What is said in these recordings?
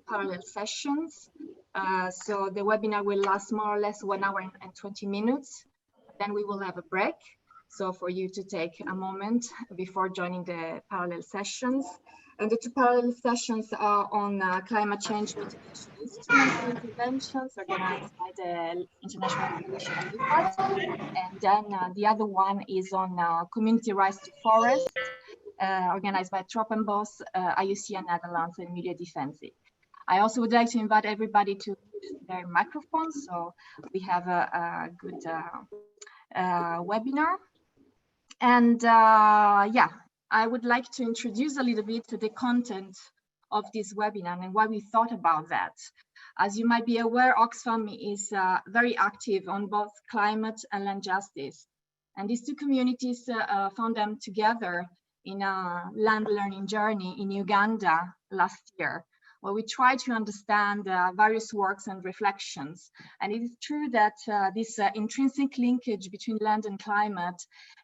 parallel sessions. So the webinar will last more or less 1 hour and 20 minutes. Then we will have a break. So for you to take a moment before joining the parallel sessions. And the 2 parallel sessions are on climate change mitigation instruments and interventions organized by the International Coalition on Impact. And then the other one is on community rights to forest, organized by Tropenbos, IUCN Netherlands, and Milieu Defensive. I also would like to invite everybody to use their microphones, so we have a good webinar. And yeah, I would like to introduce a little bit to the content of this webinar and why we thought about that. As you might be aware, Oxfam is very active on both climate and land justice. And these 2 communities found them together in a land learning journey in Uganda last year, where we try to understand various works and reflections. And it is true that this intrinsic linkage between land and climate,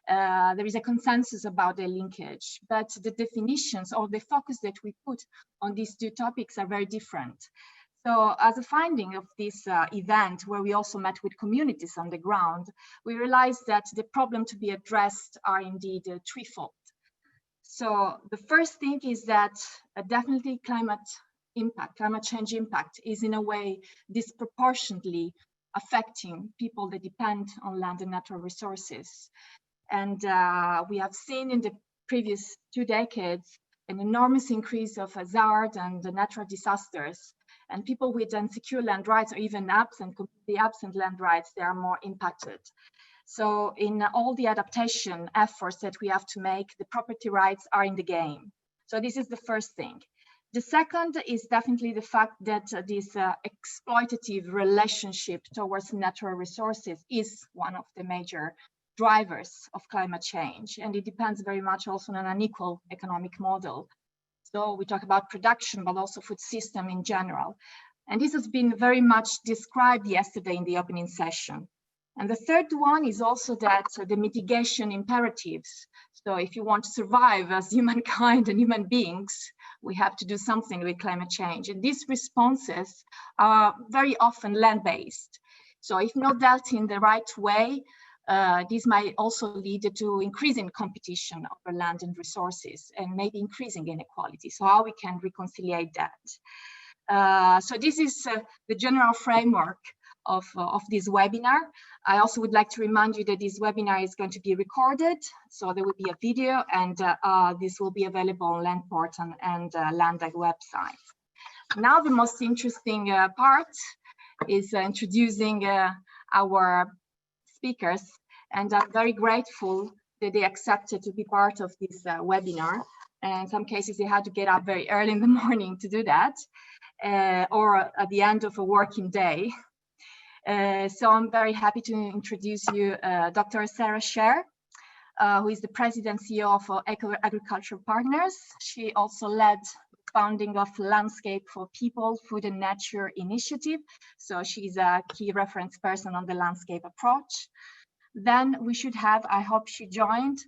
there is a consensus about the linkage, but the definitions or the focus that we put on these 2 topics are very different. So as a finding of this event, where we also met with communities on the ground, we realized that the problem to be addressed are indeed threefold. So the first thing is that definitely climate change impact is in a way disproportionately affecting people that depend on land and natural resources. And we have seen in the previous 2 decades an enormous increase of hazard and natural disasters. And people with insecure land rights or even completely absent land rights, they are more impacted. So in all the adaptation efforts that we have to make, the property rights are in the game. So this is the first thing. The second is definitely the fact that this exploitative relationship towards natural resources is one of the major drivers of climate change. And it depends very much also on an unequal economic model. So we talk about production, but also food system in general. And this has been very much described yesterday in the opening session. And the third one is also that the mitigation imperatives. So if you want to survive as humankind and human beings, we have to do something with climate change. And these responses are very often land-based. So if not dealt in the right way, this might also lead to increasing competition over land and resources and maybe increasing inequality. So how we can reconcile that? So this is the general framework of this webinar. I also would like to remind you that this webinar is going to be recorded. So there will be a video, and this will be available on Landport and LANDac website. Now the most interesting part is introducing our speakers, and I'm very grateful that they accepted to be part of this webinar. And in some cases, they had to get up very early in the morning to do that, or at the end of a working day. So I'm very happy to introduce you Dr. Sarah Sher, who is the President CEO of Eco Agriculture Partners. She also led the founding of Landscape for People, Food and Nature initiative. So she's a key reference person on the landscape approach. Then we should have, I hope she joined,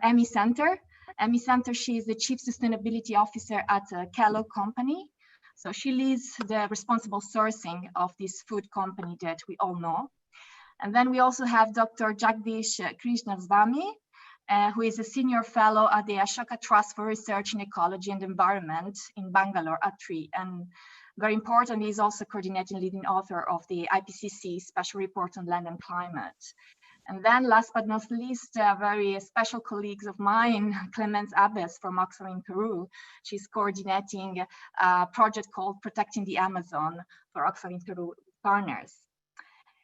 Amy Center. Amy Center, she is the Chief Sustainability Officer at Kellogg Company. So she leads the responsible sourcing of this food company that we all know. And then we also have Dr. Jagdish Krishnaswamy, who is a senior fellow at the Ashoka Trust for Research in Ecology and Environment in Bangalore at TREE. And very important, he's also coordinating leading author of the IPCC Special Report on Land and Climate. And then last but not least, very special colleagues of mine, Clemence Abbes from Oxfam in Peru. She's coordinating a project called Protecting the Amazon for Oxfam in Peru partners.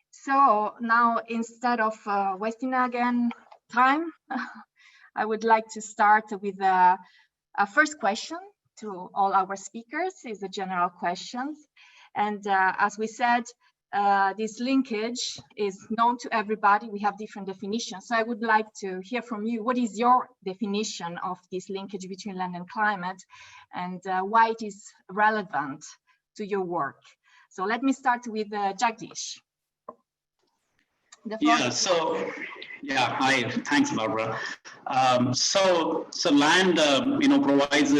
So now, instead of wasting again time, I would like to start with a first question to all our speakers. Is a general question. And as we said, this linkage is known to everybody. We have different definitions. So I would like to hear from you. What is your definition of this linkage between land and climate, and why it is relevant to your work? So let me start with Jagdish. Hi, thanks, Barbara. So land, provides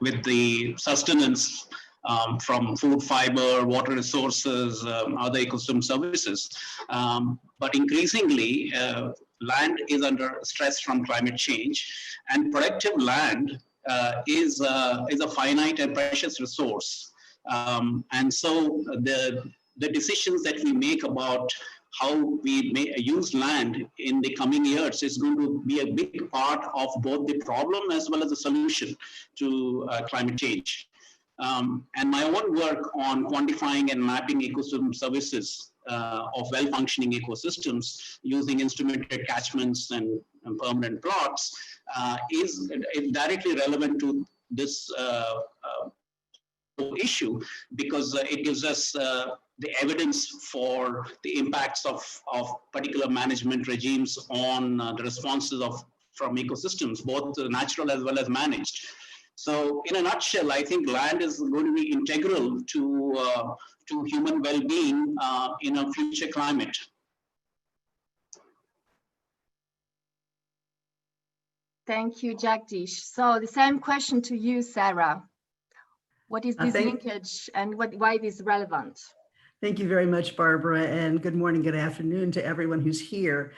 with the sustenance from food, fiber, water resources, other ecosystem services. But increasingly, land is under stress from climate change, and productive land is a finite and precious resource. And so the decisions that we make about how we may use land in the coming years is going to be a big part of both the problem as well as the solution to climate change. And my own work on quantifying and mapping ecosystem services of well-functioning ecosystems using instrumented catchments and permanent plots is directly relevant to this issue, because it gives us the evidence for the impacts of particular management regimes on the responses from ecosystems, both natural as well as managed. So in a nutshell, I think land is going to be integral to human well-being in a future climate. Thank you, Jagdish. So the same question to you, Sarah. What is this linkage and why it is relevant? Thank you very much, Barbara, and good morning, good afternoon to everyone who's here.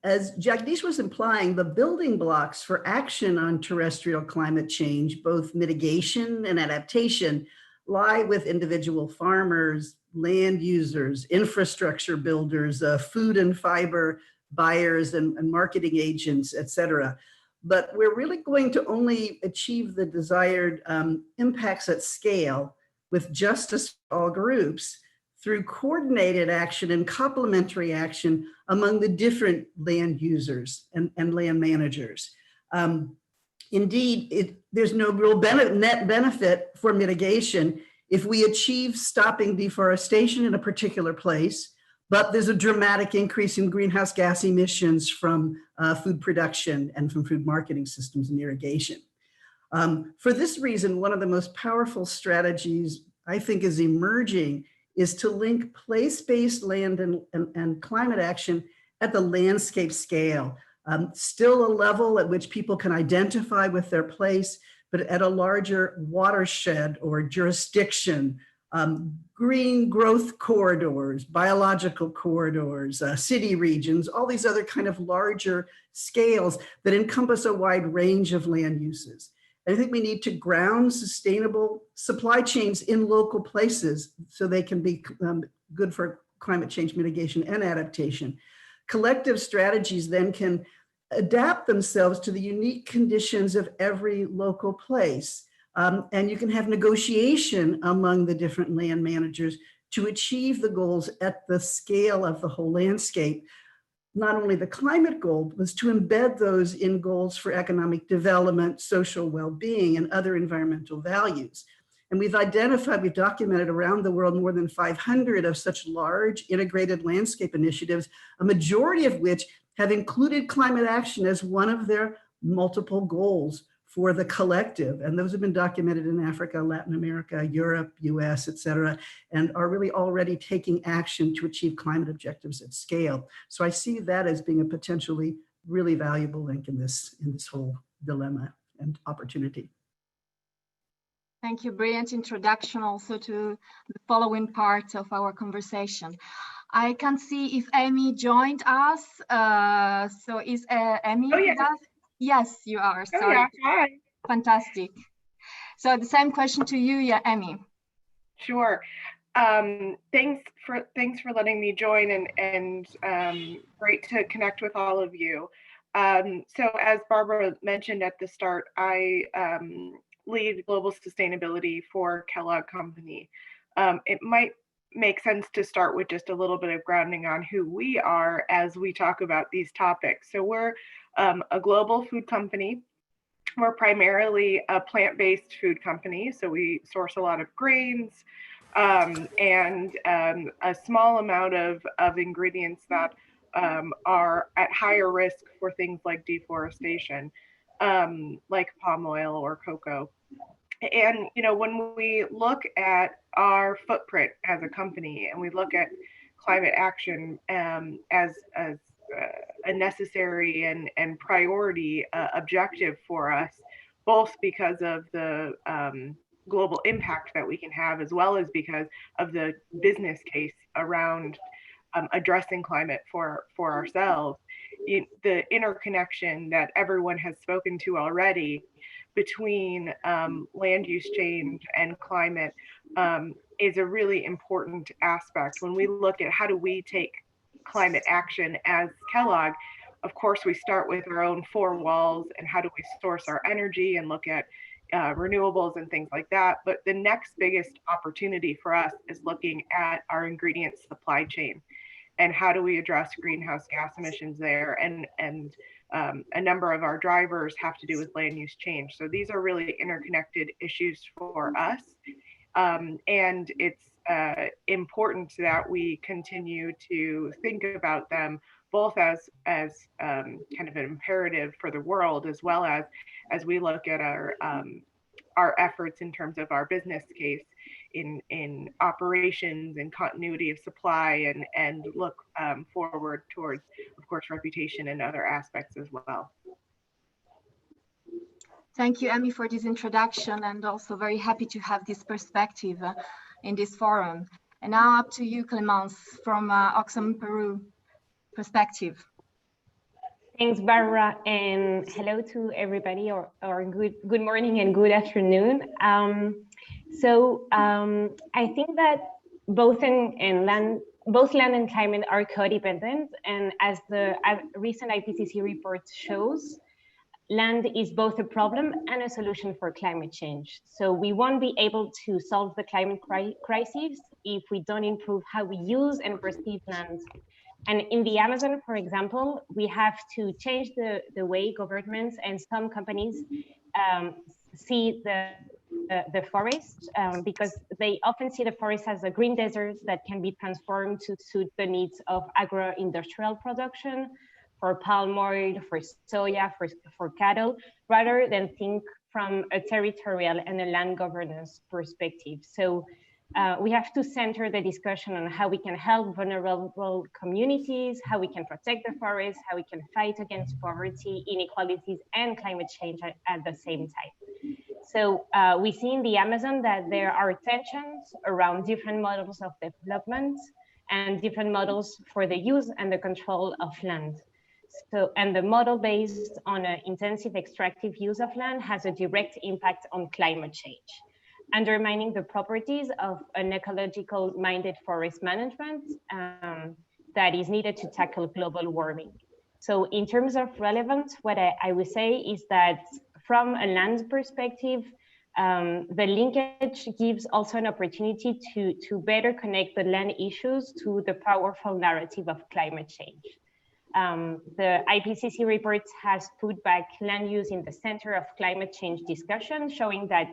As Jagdish was implying, the building blocks for action on terrestrial climate change, both mitigation and adaptation, lie with individual farmers, land users, infrastructure builders, food and fiber buyers and marketing agents, et cetera. But we're really going to only achieve the desired impacts at scale with justice for all groups through coordinated action and complementary action among the different land users and land managers. Indeed, there's no real net benefit for mitigation if we achieve stopping deforestation in a particular place, but there's a dramatic increase in greenhouse gas emissions from food production and from food marketing systems and irrigation. For this reason, one of the most powerful strategies I think is emerging is to link place-based land and climate action at the landscape scale. Still a level at which people can identify with their place, but at a larger watershed or jurisdiction, green growth corridors, biological corridors, city regions, all these other kind of larger scales that encompass a wide range of land uses. I think we need to ground sustainable supply chains in local places so they can be good for climate change mitigation and adaptation. Collective strategies then can adapt themselves to the unique conditions of every local place. And you can have negotiation among the different land managers to achieve the goals at the scale of the whole landscape. Not only the climate goal was to embed those in goals for economic development, social well-being, and other environmental values. And we've documented around the world more than 500 of such large integrated landscape initiatives, a majority of which have included climate action as one of their multiple goals for the collective. And those have been documented in Africa, Latin America, Europe, US, et cetera, and are really already taking action to achieve climate objectives at scale. So I see that as being a potentially really valuable link in this whole dilemma and opportunity. Thank you. Brilliant introduction also to the following part of our conversation. I can see if Amy joined us. So is Amy with us? Yes, you are. Sorry. Oh, yeah. Hi. Fantastic. So the same question to you, yeah, Amy. Sure. Thanks for letting me join, and great to connect with all of you. So as Barbara mentioned at the start, I lead global sustainability for Kellogg Company. It might make sense to start with just a little bit of grounding on who we are as we talk about these topics. So we're a global food company. We're primarily a plant-based food company, so we source a lot of grains and a small amount of ingredients that are at higher risk for things like deforestation, like palm oil or cocoa. And when we look at our footprint as a company and we look at climate action as a necessary and priority objective for us, both because of the global impact that we can have, as well as because of the business case around addressing climate for ourselves. The interconnection that everyone has spoken to already between land use change and climate is a really important aspect. When we look at how do we take climate action as Kellogg, of course, we start with our own four walls and how do we source our energy and look at renewables and things like that. But the next biggest opportunity for us is looking at our ingredient supply chain and how do we address greenhouse gas emissions there. And a number of our drivers have to do with land use change. So these are really interconnected issues for us. And it's important that we continue to think about them both as kind of an imperative for the world, as well as we look at our efforts in terms of our business case in operations and continuity of supply, and look forward towards, of course, reputation and other aspects as well. Thank you, Amy, for this introduction, and also very happy to have this perspective in this forum. And now up to you, Clemence, from Oxfam Peru perspective. Thanks, Barbara, and hello to everybody, or good morning and good afternoon. I think that both land and climate are codependent, and as the recent IPCC report shows, land is both a problem and a solution for climate change. So we won't be able to solve the climate crisis if we don't improve how we use and perceive land. And in the Amazon, for example, we have to change the way governments and some companies see the forest, because they often see the forest as a green desert that can be transformed to suit the needs of agro-industrial production, for palm oil, for soya, for cattle, rather than think from a territorial and a land governance perspective. So we have to center the discussion on how we can help vulnerable communities, how we can protect the forest, how we can fight against poverty, inequalities, and climate change at the same time. So we see in the Amazon that there are tensions around different models of development and different models for the use and the control of land. So, and the model based on an intensive extractive use of land has a direct impact on climate change, undermining the properties of an ecological minded forest management that is needed to tackle global warming. So in terms of relevance, what I would say is that from a land perspective, the linkage gives also an opportunity to better connect the land issues to the powerful narrative of climate change. The IPCC report has put back land use in the center of climate change discussion, showing that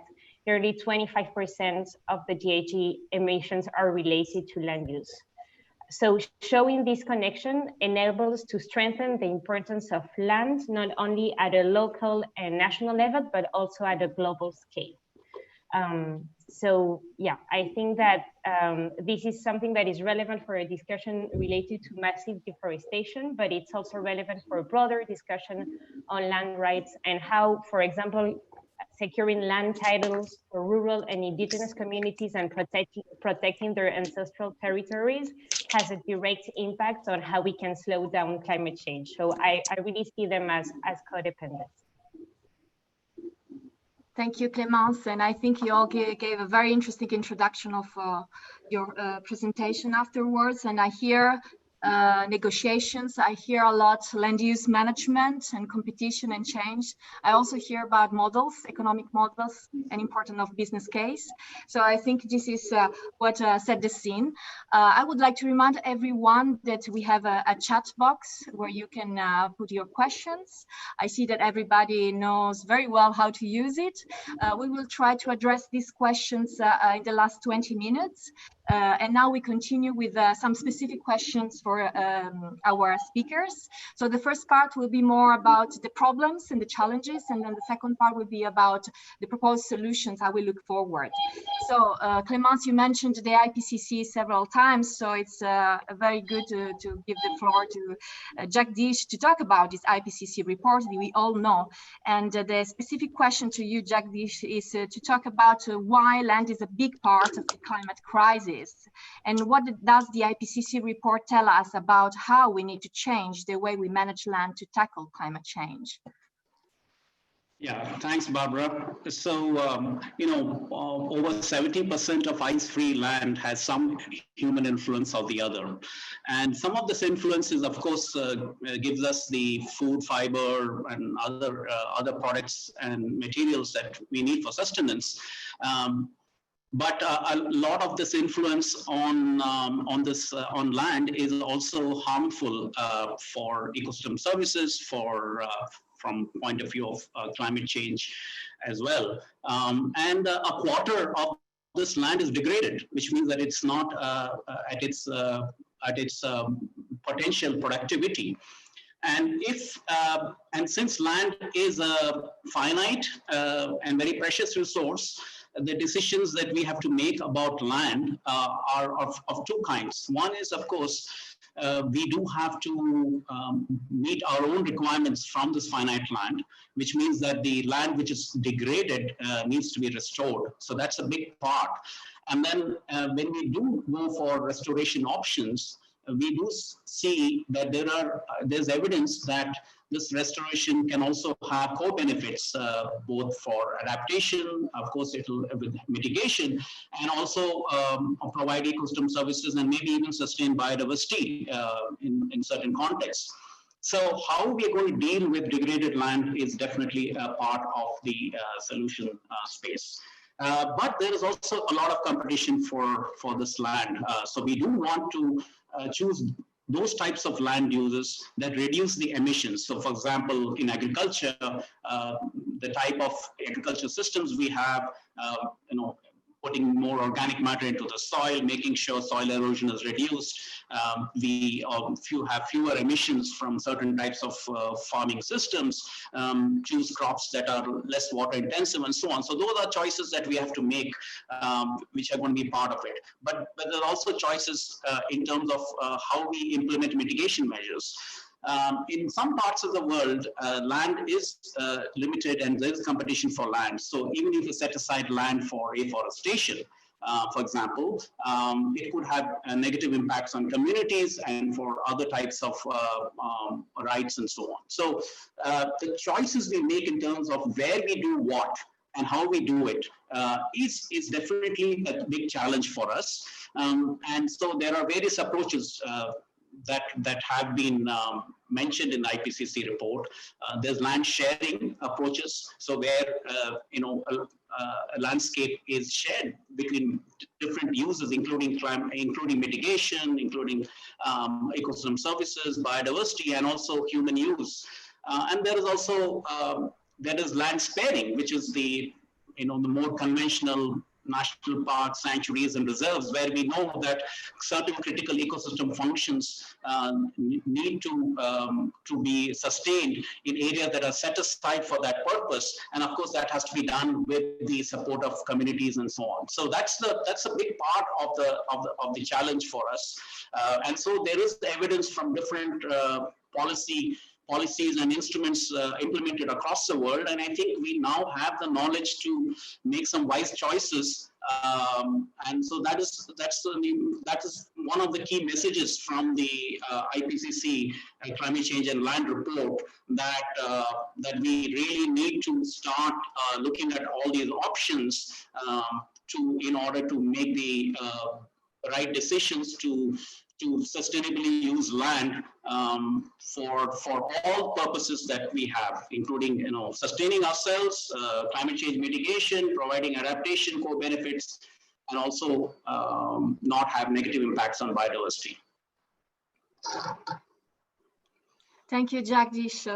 nearly 25% of the GHG emissions are related to land use. So showing this connection enables to strengthen the importance of land, not only at a local and national level, but also at a global scale. So yeah, I think that this is something that is relevant for a discussion related to massive deforestation, but it's also relevant for a broader discussion on land rights and how, for example, securing land titles for rural and indigenous communities and protecting their ancestral territories has a direct impact on how we can slow down climate change. So I really see them as codependent. Thank you, Clemence. And I think you all gave a very interesting introduction of your presentation afterwards. And I hear negotiations. I hear a lot land use management and competition and change. I also hear about models, economic models, and important of business case. So I think this is what set the scene. I would like to remind everyone that we have a chat box where you can put your questions. I see that everybody knows very well how to use it. We will try to address these questions in the last 20 minutes. And now we continue with some specific questions for our speakers. So the first part will be more about the problems and the challenges, and then the second part will be about the proposed solutions, how we look forward. So Clémence, you mentioned the IPCC several times, so it's very good to give the floor to Jagdish to talk about this IPCC report that we all know. And the specific question to you, Jagdish, is to talk about why land is a big part of the climate crisis, and what does the IPCC report tell us about how we need to change the way we manage land to tackle climate change? Yeah, thanks, Barbara. So, over 70% of ice-free land has some human influence or the other. And some of this influences, of course, gives us the food, fiber, and other products and materials that we need for sustenance. But a lot of this influence on land is also harmful for ecosystem services, from point of view of climate change as well. And a quarter of this land is degraded, which means that it's not at its potential productivity. And since land is a finite and very precious resource, the decisions that we have to make about land are of two kinds. One is, of course, we do have to meet our own requirements from this finite land, which means that the land which is degraded needs to be restored. So that's a big part. And then when we do go for restoration options, we do see that there's evidence that this restoration can also have co-benefits, both for adaptation, of course, with mitigation, and also provide ecosystem services and maybe even sustain biodiversity in certain contexts. So how we are going to deal with degraded land is definitely a part of the solution space. But there is also a lot of competition for this land. So we do want to choose those types of land uses that reduce the emissions. So for example, in agriculture, the type of agriculture systems we have, putting more organic matter into the soil, making sure soil erosion is reduced. We have fewer emissions from certain types of farming systems, choose crops that are less water intensive and so on. So those are choices that we have to make, which are going to be part of it. But there are also choices in terms of how we implement mitigation measures. In some parts of the world, land is limited and there is competition for land. So even if you set aside land for afforestation, for example, it could have negative impacts on communities and for other types of rights and so on. So the choices we make in terms of where we do what and how we do it is definitely a big challenge for us. And so there are various approaches that have been mentioned in the IPCC report. There's land sharing approaches, so where a landscape is shared between different users, including mitigation, including ecosystem services, biodiversity, and also human use. And there is also land sparing, which is the more conventional national parks, sanctuaries, and reserves, where we know that certain critical ecosystem functions need to be sustained in areas that are set aside for that purpose. And of course, that has to be done with the support of communities and so on. So that's a big part of the challenge for us. And so there is evidence from different policies and instruments implemented across the world. And I think we now have the knowledge to make some wise choices. And so that is one of the key messages from the IPCC Climate Change and Land Report, that we really need to start looking at all these options in order to make the right decisions to sustainably use land for all purposes that we have, including sustaining ourselves, climate change mitigation, providing adaptation co-benefits, and also not have negative impacts on biodiversity. Thank you, Jagdish.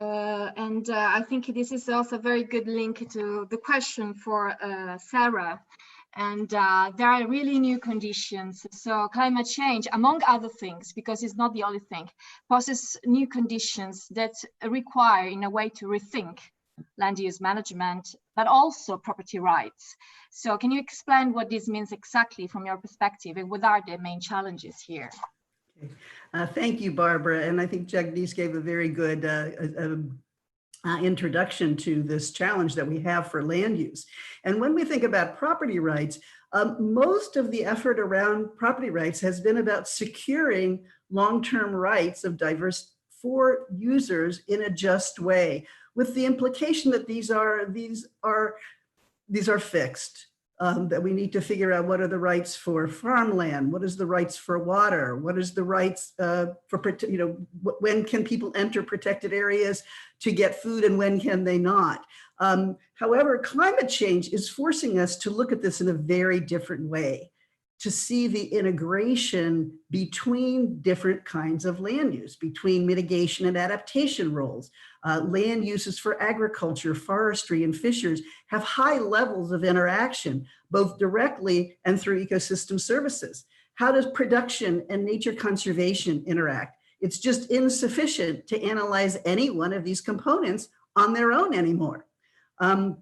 And I think this is also a very good link to the question for Sarah. And there are really new conditions. So climate change, among other things, because it's not the only thing, poses new conditions that require, in a way, to rethink land use management, but also property rights. So can you explain what this means exactly from your perspective, and what are the main challenges here? Okay. Thank you, Barbara. And I think Jagdish gave a very good introduction to this challenge that we have for land use. And when we think about property rights, most of the effort around property rights has been about securing long-term rights of diverse for users in a just way, with the implication that these are fixed. That we need to figure out what are the rights for farmland, what is the rights for water, what is the rights for, when can people enter protected areas to get food and when can they not. However, climate change is forcing us to look at this in a very different way, to see the integration between different kinds of land use, between mitigation and adaptation roles. Land uses for agriculture, forestry, and fishers have high levels of interaction, both directly and through ecosystem services. How does production and nature conservation interact? It's just insufficient to analyze any one of these components on their own anymore, and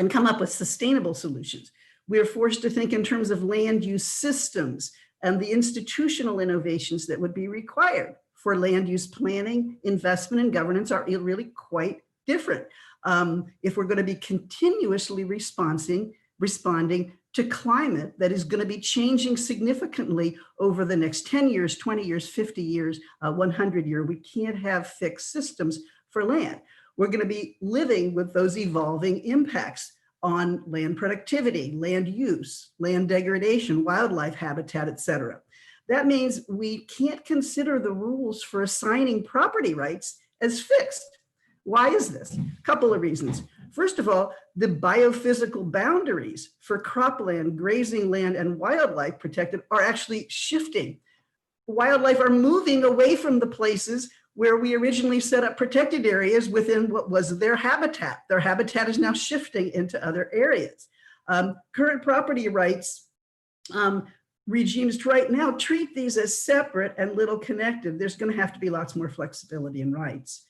come up with sustainable solutions. We are forced to think in terms of land use systems and the institutional innovations that would be required for land use planning, investment, and governance are really quite different. If we're going to be continuously responding to climate that is going to be changing significantly over the next 10 years, 20 years, 50 years, 100 years, we can't have fixed systems for land. We're going to be living with those evolving impacts on land productivity, land use, land degradation, wildlife habitat, et cetera. That means we can't consider the rules for assigning property rights as fixed. Why is this? A couple of reasons. First of all, the biophysical boundaries for cropland, grazing land, and wildlife protected are actually shifting. Wildlife are moving away from the places where we originally set up protected areas within what was their habitat. Their habitat is now shifting into other areas. Current property rights regimes right now treat these as separate and little connected. There's going to have to be lots more flexibility in rights.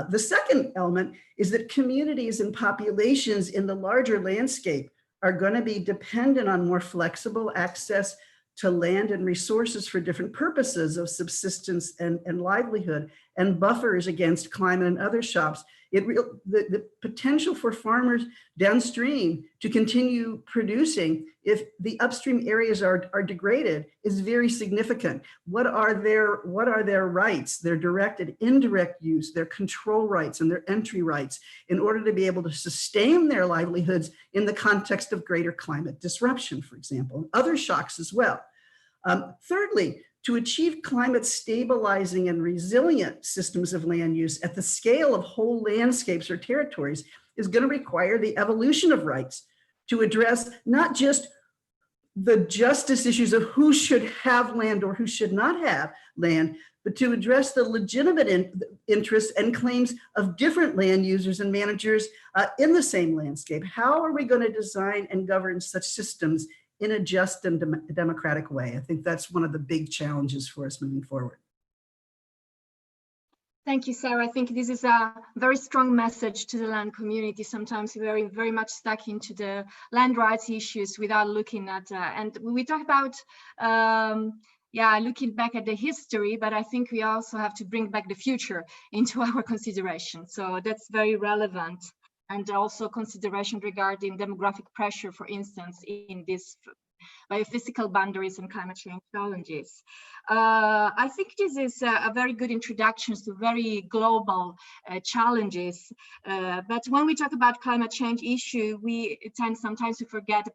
The second element is that communities and populations in the larger landscape are going to be dependent on more flexible access to land and resources for different purposes of subsistence and livelihood, and buffers against climate and other shocks. The potential for farmers downstream to continue producing if the upstream areas are degraded is very significant. What are their rights, their direct and indirect use, their control rights and their entry rights in order to be able to sustain their livelihoods in the context of greater climate disruption, for example, and other shocks as well. Thirdly, to achieve climate stabilizing and resilient systems of land use at the scale of whole landscapes or territories is going to require the evolution of rights to address not just the justice issues of who should have land or who should not have land, but to address the legitimate interests and claims of different land users and managers in the same landscape. How are we going to design and govern such systems in a just and democratic way? I think that's one of the big challenges for us moving forward. Thank you, Sarah. I think this is a very strong message to the land community. Sometimes we're very much stuck into the land rights issues without looking at, and we talk about, looking back at the history, but I think we also have to bring back the future into our consideration. So that's very relevant. And also consideration regarding demographic pressure, for instance, in this biophysical boundaries and climate change challenges. I think this is a very good introduction to very global challenges. But when we talk about climate change issue, we tend sometimes to forget the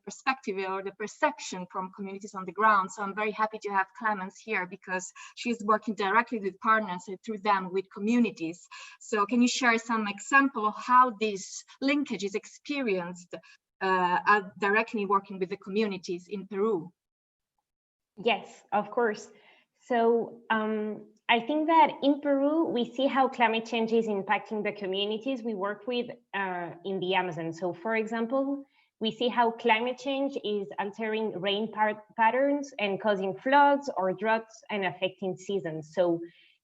perspective or the perception from communities on the ground. So I'm very happy to have Clemens here because she's working directly with partners and through them with communities. So can you share some example of how this linkage is experienced directly working with the communities in Peru? Yes, of course. So I think that in Peru, we see how climate change is impacting the communities we work with in the Amazon. So for example, we see how climate change is altering rain patterns and causing floods or droughts and affecting seasons. So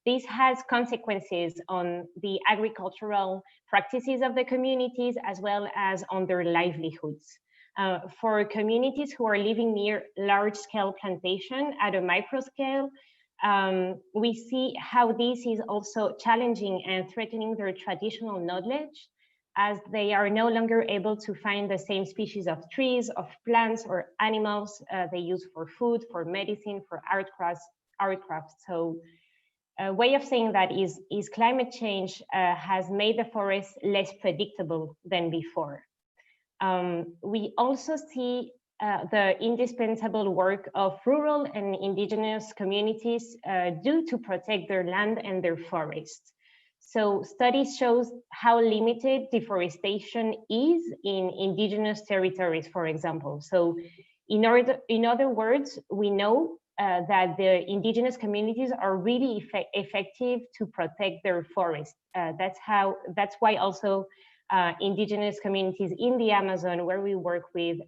this has consequences on the agricultural practices of the communities as well as on their livelihoods. For communities who are living near large-scale plantation at a micro scale, we see how this is also challenging and threatening their traditional knowledge, as they are no longer able to find the same species of trees, of plants, or animals they use for food, for medicine, for art crafts. So a way of saying that is climate change has made the forest less predictable than before. We also see the indispensable work of rural and indigenous communities do to protect their land and their forests. So studies shows how limited deforestation is in indigenous territories, for example. So in other words, we know that the indigenous communities are really effective to protect their forests. That's why also indigenous communities in the Amazon, where we work with,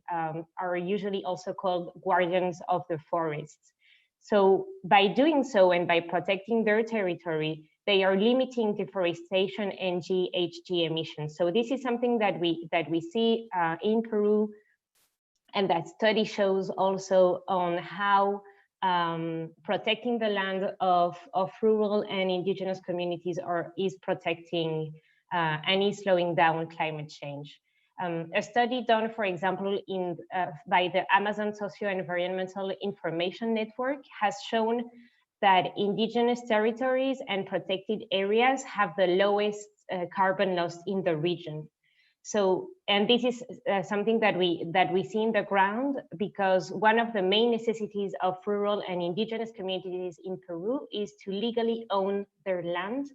are usually also called guardians of the forests. So by doing so and by protecting their territory, they are limiting deforestation and GHG emissions. So this is something that we see in Peru, and that study shows also on how protecting the land of rural and indigenous communities is protecting and is slowing down climate change. A study done, for example, by the Amazon Socio-Environmental Information Network has shown that indigenous territories and protected areas have the lowest carbon loss in the region. So, and this is something that we see in the ground, because one of the main necessities of rural and indigenous communities in Peru is to legally own their land,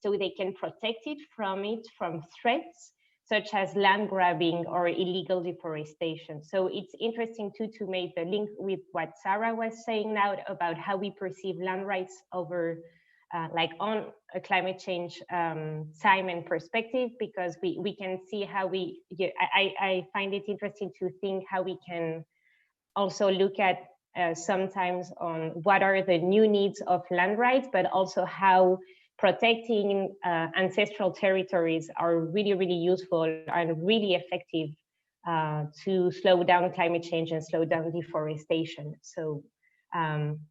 so they can protect it from threats such as land grabbing or illegal deforestation. So it's interesting too to make the link with what Sarah was saying now about how we perceive land rights over like on a climate change time and perspective, because we can see how I find it interesting to think how we can also look at sometimes on what are the new needs of land rights, but also how protecting ancestral territories are really, really useful and really effective to slow down climate change and slow down deforestation. So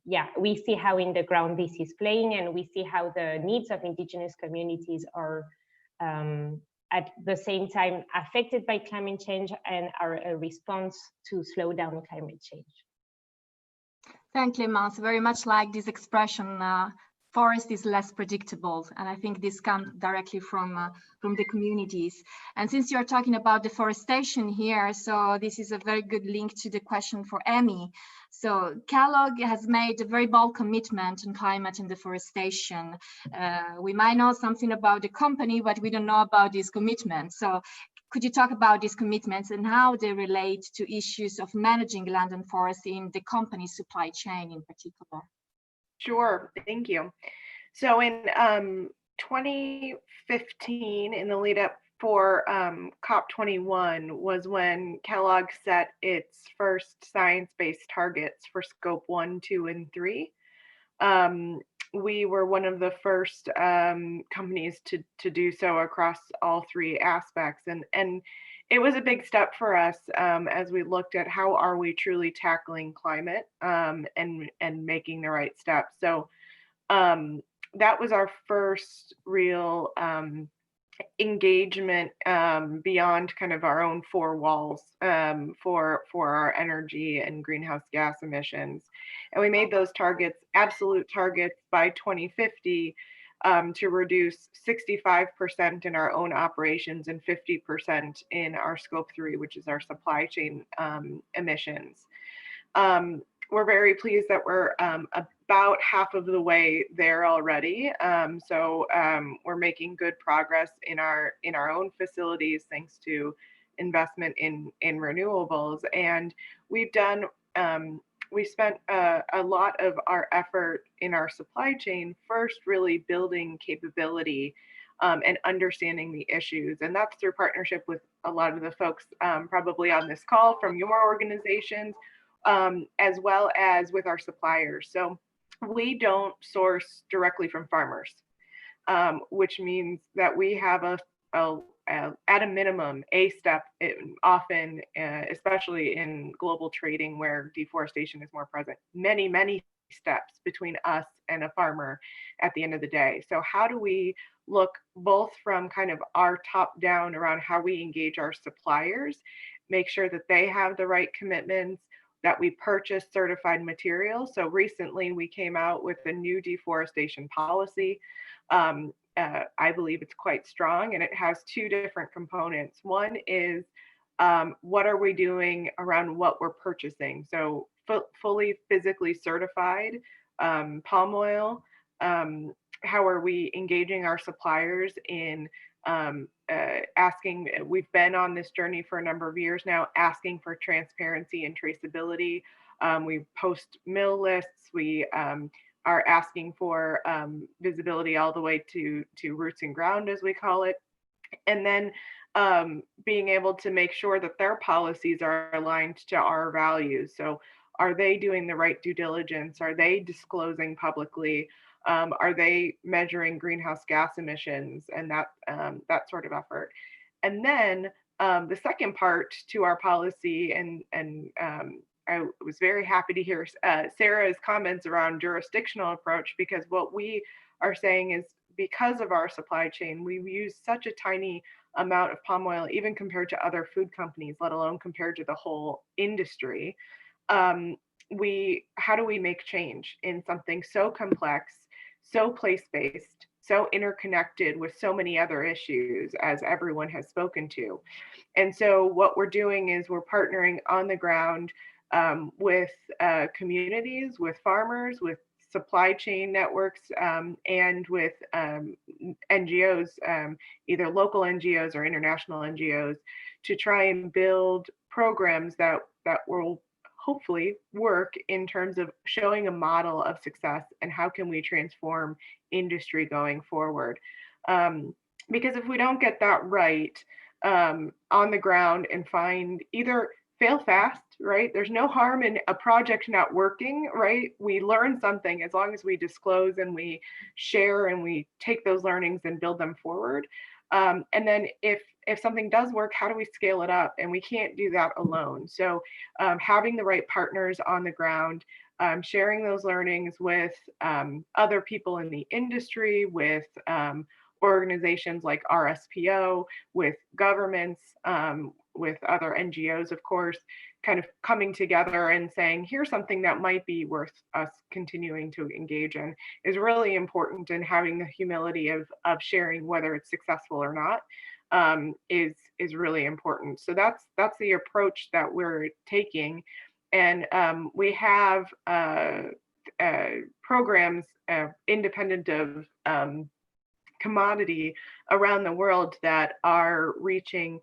yeah, we see how in the ground this is playing, and we see how the needs of indigenous communities are at the same time affected by climate change and are a response to slow down climate change. Thank you, Clemence. Very much like this expression, forest is less predictable, and I think this comes directly from the communities. And since you're talking about deforestation here, so this is a very good link to the question for Emmy. So Kellogg has made a very bold commitment on climate and deforestation. We might know something about the company, but we don't know about this commitment. So could you talk about these commitments and how they relate to issues of managing land and forest in the company's supply chain in particular? Sure, thank you. So in 2015, in the lead up for COP21, was when Kellogg set its first science-based targets for scope 1, 2, and 3. We were one of the first companies to do so across all three aspects. And it was a big step for us as we looked at how are we truly tackling climate and making the right steps. So that was our first real engagement beyond kind of our own four walls for our energy and greenhouse gas emissions. And we made those targets, absolute targets by 2050, to reduce 65% in our own operations and 50% in our scope 3, which is our supply chain emissions. We're very pleased that we're about half of the way there already. So we're making good progress in our own facilities thanks to investment in renewables. And we've done we spent a lot of our effort in our supply chain first really building capability and understanding the issues. And that's through partnership with a lot of the folks probably on this call from your organizations, as well as with our suppliers. So we don't source directly from farmers, which means that we have at a minimum, a step, often, especially in global trading where deforestation is more present, many steps between us and a farmer at the end of the day. So how do we look both from kind of our top down around how we engage our suppliers, make sure that they have the right commitments, that we purchase certified materials. So recently we came out with a new deforestation policy. I believe it's quite strong, and it has two different components. One is what are we doing around what we're purchasing? So fully physically certified palm oil. How are we engaging our suppliers in asking? We've been on this journey for a number of years now, asking for transparency and traceability. We post mill lists. We are asking for visibility all the way to roots and ground, as we call it. And then being able to make sure that their policies are aligned to our values. So are they doing the right due diligence? Are they disclosing publicly? Are they measuring greenhouse gas emissions and that sort of effort? And then the second part to our policy, and I was very happy to hear Sarah's comments around jurisdictional approach, because what we are saying is, because of our supply chain, we use such a tiny amount of palm oil, even compared to other food companies, let alone compared to the whole industry. How do we make change in something so complex, so place-based, so interconnected with so many other issues, as everyone has spoken to? And so what we're doing is we're partnering on the ground with communities, with farmers, with supply chain networks, and with NGOs, either local NGOs or international NGOs, to try and build programs that will hopefully work in terms of showing a model of success and how can we transform industry going forward. Because if we don't get that right on the ground and find either fail fast, right? There's no harm in a project not working, right? We learn something as long as we disclose and we share and we take those learnings and build them forward. And then if something does work, how do we scale it up? And we can't do that alone. So having the right partners on the ground, sharing those learnings with other people in the industry, with organizations like RSPO, with governments, with other NGOs, of course, kind of coming together and saying, here's something that might be worth us continuing to engage in, is really important. And having the humility of sharing whether it's successful or not is really important. So that's the approach that we're taking. And we have programs independent of commodity around the world that are reaching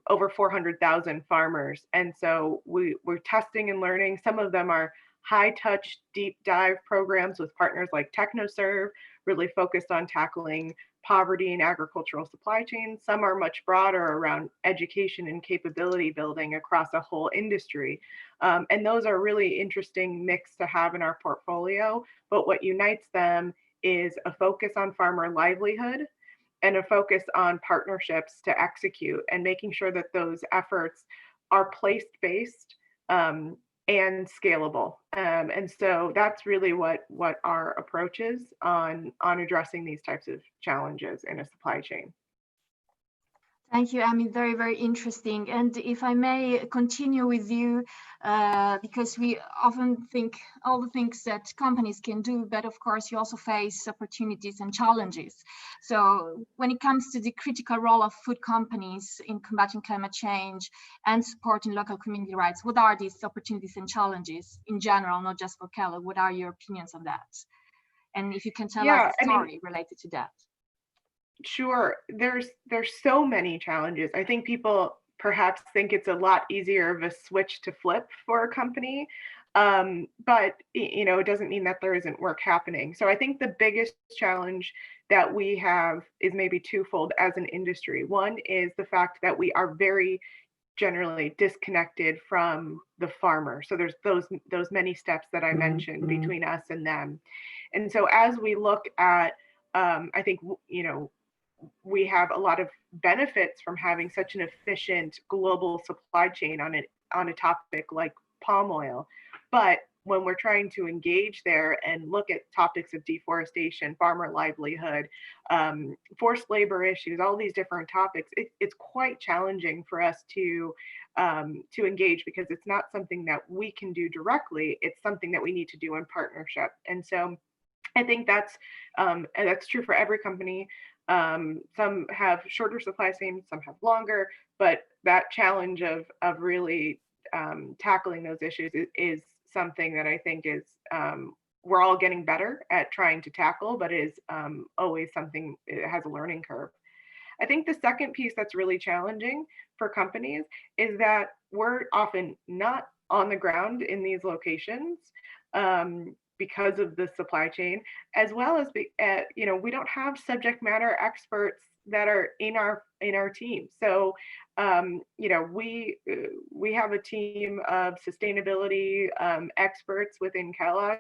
over 400,000 farmers. And so we're testing and learning. Some of them are high touch, deep dive programs with partners like TechnoServe, really focused on tackling poverty and agricultural supply chains. Some are much broader around education and capability building across a whole industry. And those are really interesting mix to have in our portfolio. But what unites them is a focus on farmer livelihood and a focus on partnerships to execute, and making sure that those efforts are place-based and scalable. And so that's really what our approach is on addressing these types of challenges in a supply chain. Thank you, Amy. Very, very interesting. And if I may continue with you, because we often think all the things that companies can do, but of course you also face opportunities and challenges. So when it comes to the critical role of food companies in combating climate change and supporting local community rights, what are these opportunities and challenges in general, not just for Kellogg? What are your opinions on that? And if you can tell us a story related to that. Sure, there's so many challenges. I think people perhaps think it's a lot easier of a switch to flip for a company. But it doesn't mean that there isn't work happening. So I think the biggest challenge that we have is maybe twofold as an industry. One is the fact that we are very generally disconnected from the farmer. So there's those many steps that I mentioned between us and them. And so as we look at, I think, we have a lot of benefits from having such an efficient global supply chain on a topic like palm oil. But when we're trying to engage there and look at topics of deforestation, farmer livelihood, forced labor issues, all these different topics, it's quite challenging for us to engage, because it's not something that we can do directly. It's something that we need to do in partnership. And so I think that's true for every company. Some have shorter supply chains, some have longer, but that challenge of really tackling those issues is something that I think is we're all getting better at trying to tackle, but is always something, it has a learning curve. I think the second piece that's really challenging for companies is that we're often not on the ground in these locations because of the supply chain, as well as we don't have subject matter experts that are in our team. So we have a team of sustainability experts within Kellogg.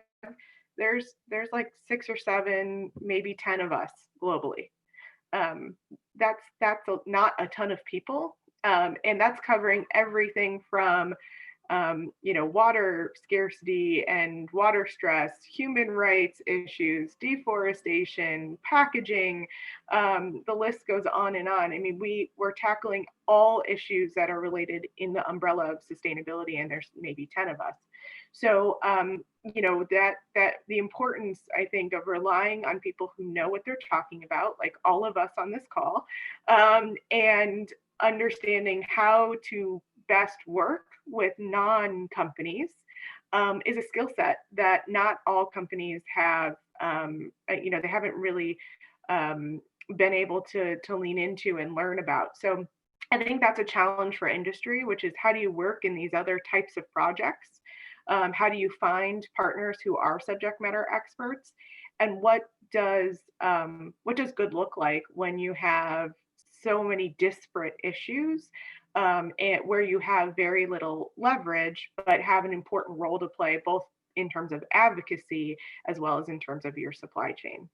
There's like 6 or 7, maybe 10 of us globally. That's not a ton of people, and that's covering everything from water scarcity and water stress, human rights issues, deforestation, packaging, the list goes on and on. I mean, we're tackling all issues that are related in the umbrella of sustainability, and there's maybe 10 of us. So, that the importance, I think, of relying on people who know what they're talking about, like all of us on this call, and understanding how to best work with non-companies is a skill set that not all companies have. They haven't really been able to lean into and learn about. So I think that's a challenge for industry, which is how do you work in these other types of projects? How do you find partners who are subject matter experts? And what does good look like when you have so many disparate issues and where you have very little leverage, but have an important role to play, both in terms of advocacy as well as in terms of your supply chain?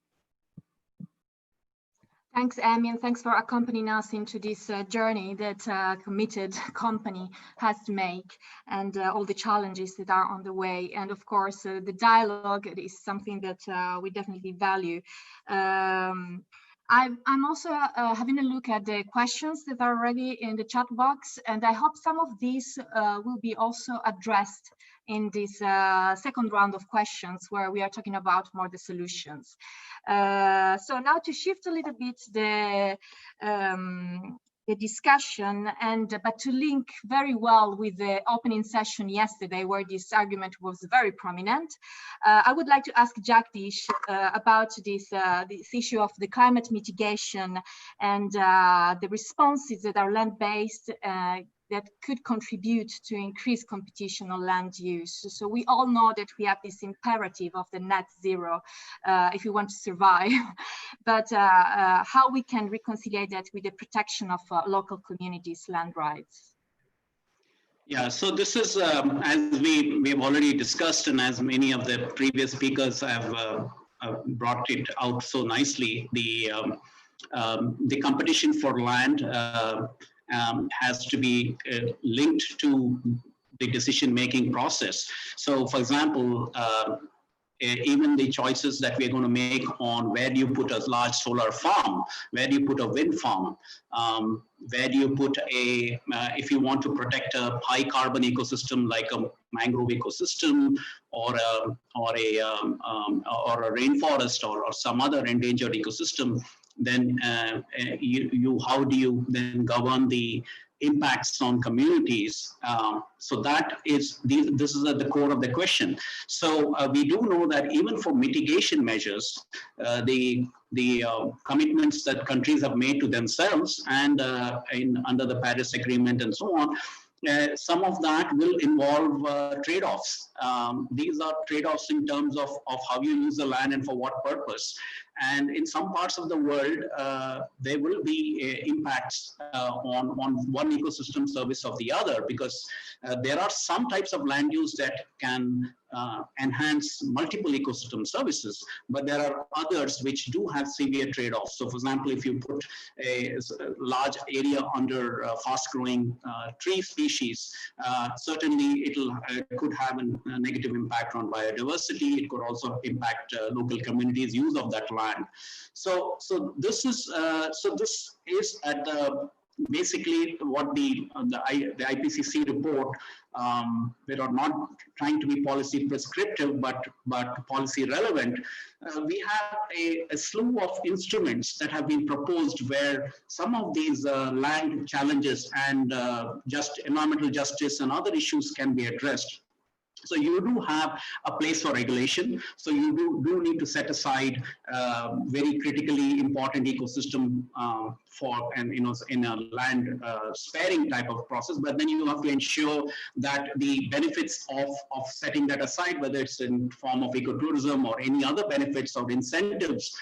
Thanks, Amy, and thanks for accompanying us into this journey that a committed company has to make, and all the challenges that are on the way. And of course, the dialogue is something that we definitely value. I'm also having a look at the questions that are already in the chat box, and I hope some of these will be also addressed in this second round of questions, where we are talking about more the solutions. So now to shift a little bit the discussion, but to link very well with the opening session yesterday, where this argument was very prominent, I would like to ask Jagdish about this issue of the climate mitigation and the responses that are land-based that could contribute to increased competition on land use. So we all know that we have this imperative of the net zero if we want to survive, but how we can reconcile that with the protection of local communities' land rights. Yeah, so this is, as we've already discussed, and as many of the previous speakers have brought it out so nicely, the competition for land has to be linked to the decision-making process. So, for example, even the choices that we're going to make on where do you put a large solar farm, where do you put a wind farm, where do you put if you want to protect a high carbon ecosystem like a mangrove ecosystem or a rainforest or some other endangered ecosystem, then how do you then govern the impacts on communities? So that is, this is at the core of the question. So we do know that even for mitigation measures, the commitments that countries have made to themselves and under the Paris Agreement and so on, some of that will involve trade-offs. These are trade-offs in terms of how you use the land and for what purpose. And in some parts of the world, there will be impacts on one ecosystem service of the other, because there are some types of land use that can enhance multiple ecosystem services, but there are others which do have severe trade-offs. So for example, if you put a large area under fast-growing tree species, certainly it could have a negative impact on biodiversity. It could also impact local communities' use of that land. So this is at the basically what the IPCC report. We are not trying to be policy prescriptive, but policy relevant. We have a slew of instruments that have been proposed where some of these land challenges and just environmental justice and other issues can be addressed. So you do have a place for regulation. So you do need to set aside very critically important ecosystem for, and in a land sparing type of process. But then you have to ensure that the benefits of setting that aside, whether it's in form of ecotourism or any other benefits or incentives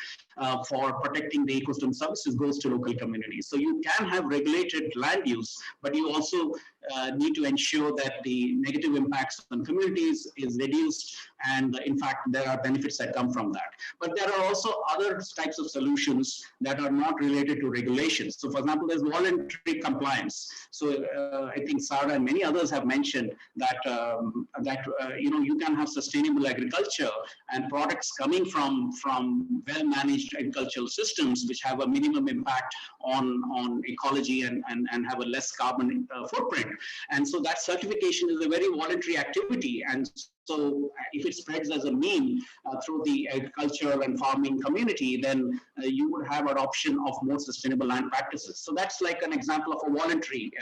for protecting the ecosystem services, goes to local communities. So you can have regulated land use, but you also need to ensure that the negative impacts on communities is reduced, and in fact there are benefits that come from that. But there are also other types of solutions that are not related to regulations. So for example, there's voluntary compliance. So I think Sarah and many others have mentioned that you can have sustainable agriculture and products coming from well-managed agricultural systems which have a minimum impact on ecology and have a less carbon footprint. And so that certification is a very voluntary activity. And so if it spreads as a meme through the agriculture and farming community, then you would have adoption of more sustainable land practices. So that's like an example of a voluntary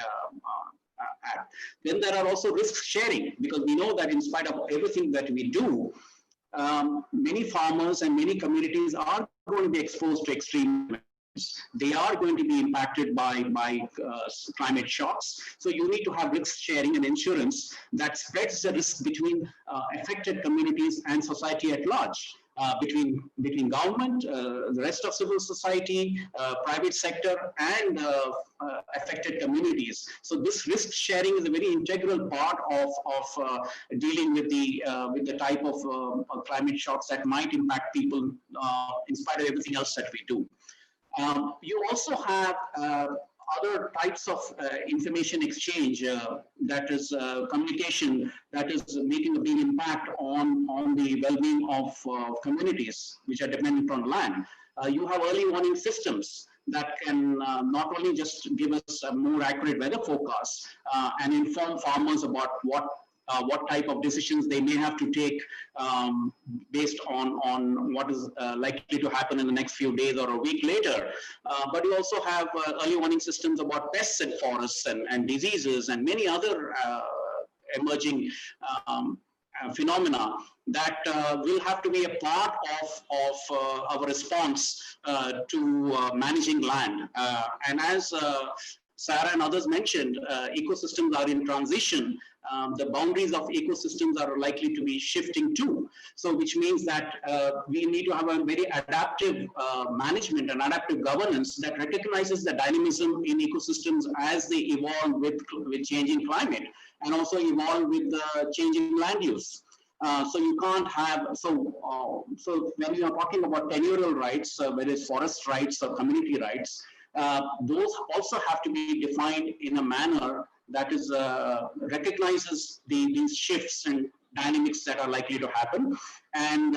act. Then there are also risk sharing, because we know that in spite of everything that we do, many farmers and many communities are going to be exposed to extreme events. They are going to be impacted by climate shocks. So you need to have risk sharing and insurance that spreads the risk between affected communities and society at large. Between government, the rest of civil society, private sector, and affected communities. So this risk sharing is a very integral part of dealing with the type of climate shocks that might impact people in spite of everything else that we do. You also have other types of information exchange, that is communication, that is making a big impact on the well-being of communities which are dependent on land. You have early warning systems that can not only just give us a more accurate weather forecast and inform farmers about what type of decisions they may have to take based on what is likely to happen in the next few days or a week later. But you also have early warning systems about pests in forests and diseases and many other emerging phenomena that will have to be a part of our response to managing land. And as Sarah and others mentioned, ecosystems are in transition. The boundaries of ecosystems are likely to be shifting too. So which means that we need to have a very adaptive management and adaptive governance that recognizes the dynamism in ecosystems as they evolve with changing climate and also evolve with the changing land use. So you can't have, so when you are talking about tenurial rights, whether it's forest rights or community rights, those also have to be defined in a manner that is recognizes these shifts and dynamics that are likely to happen, and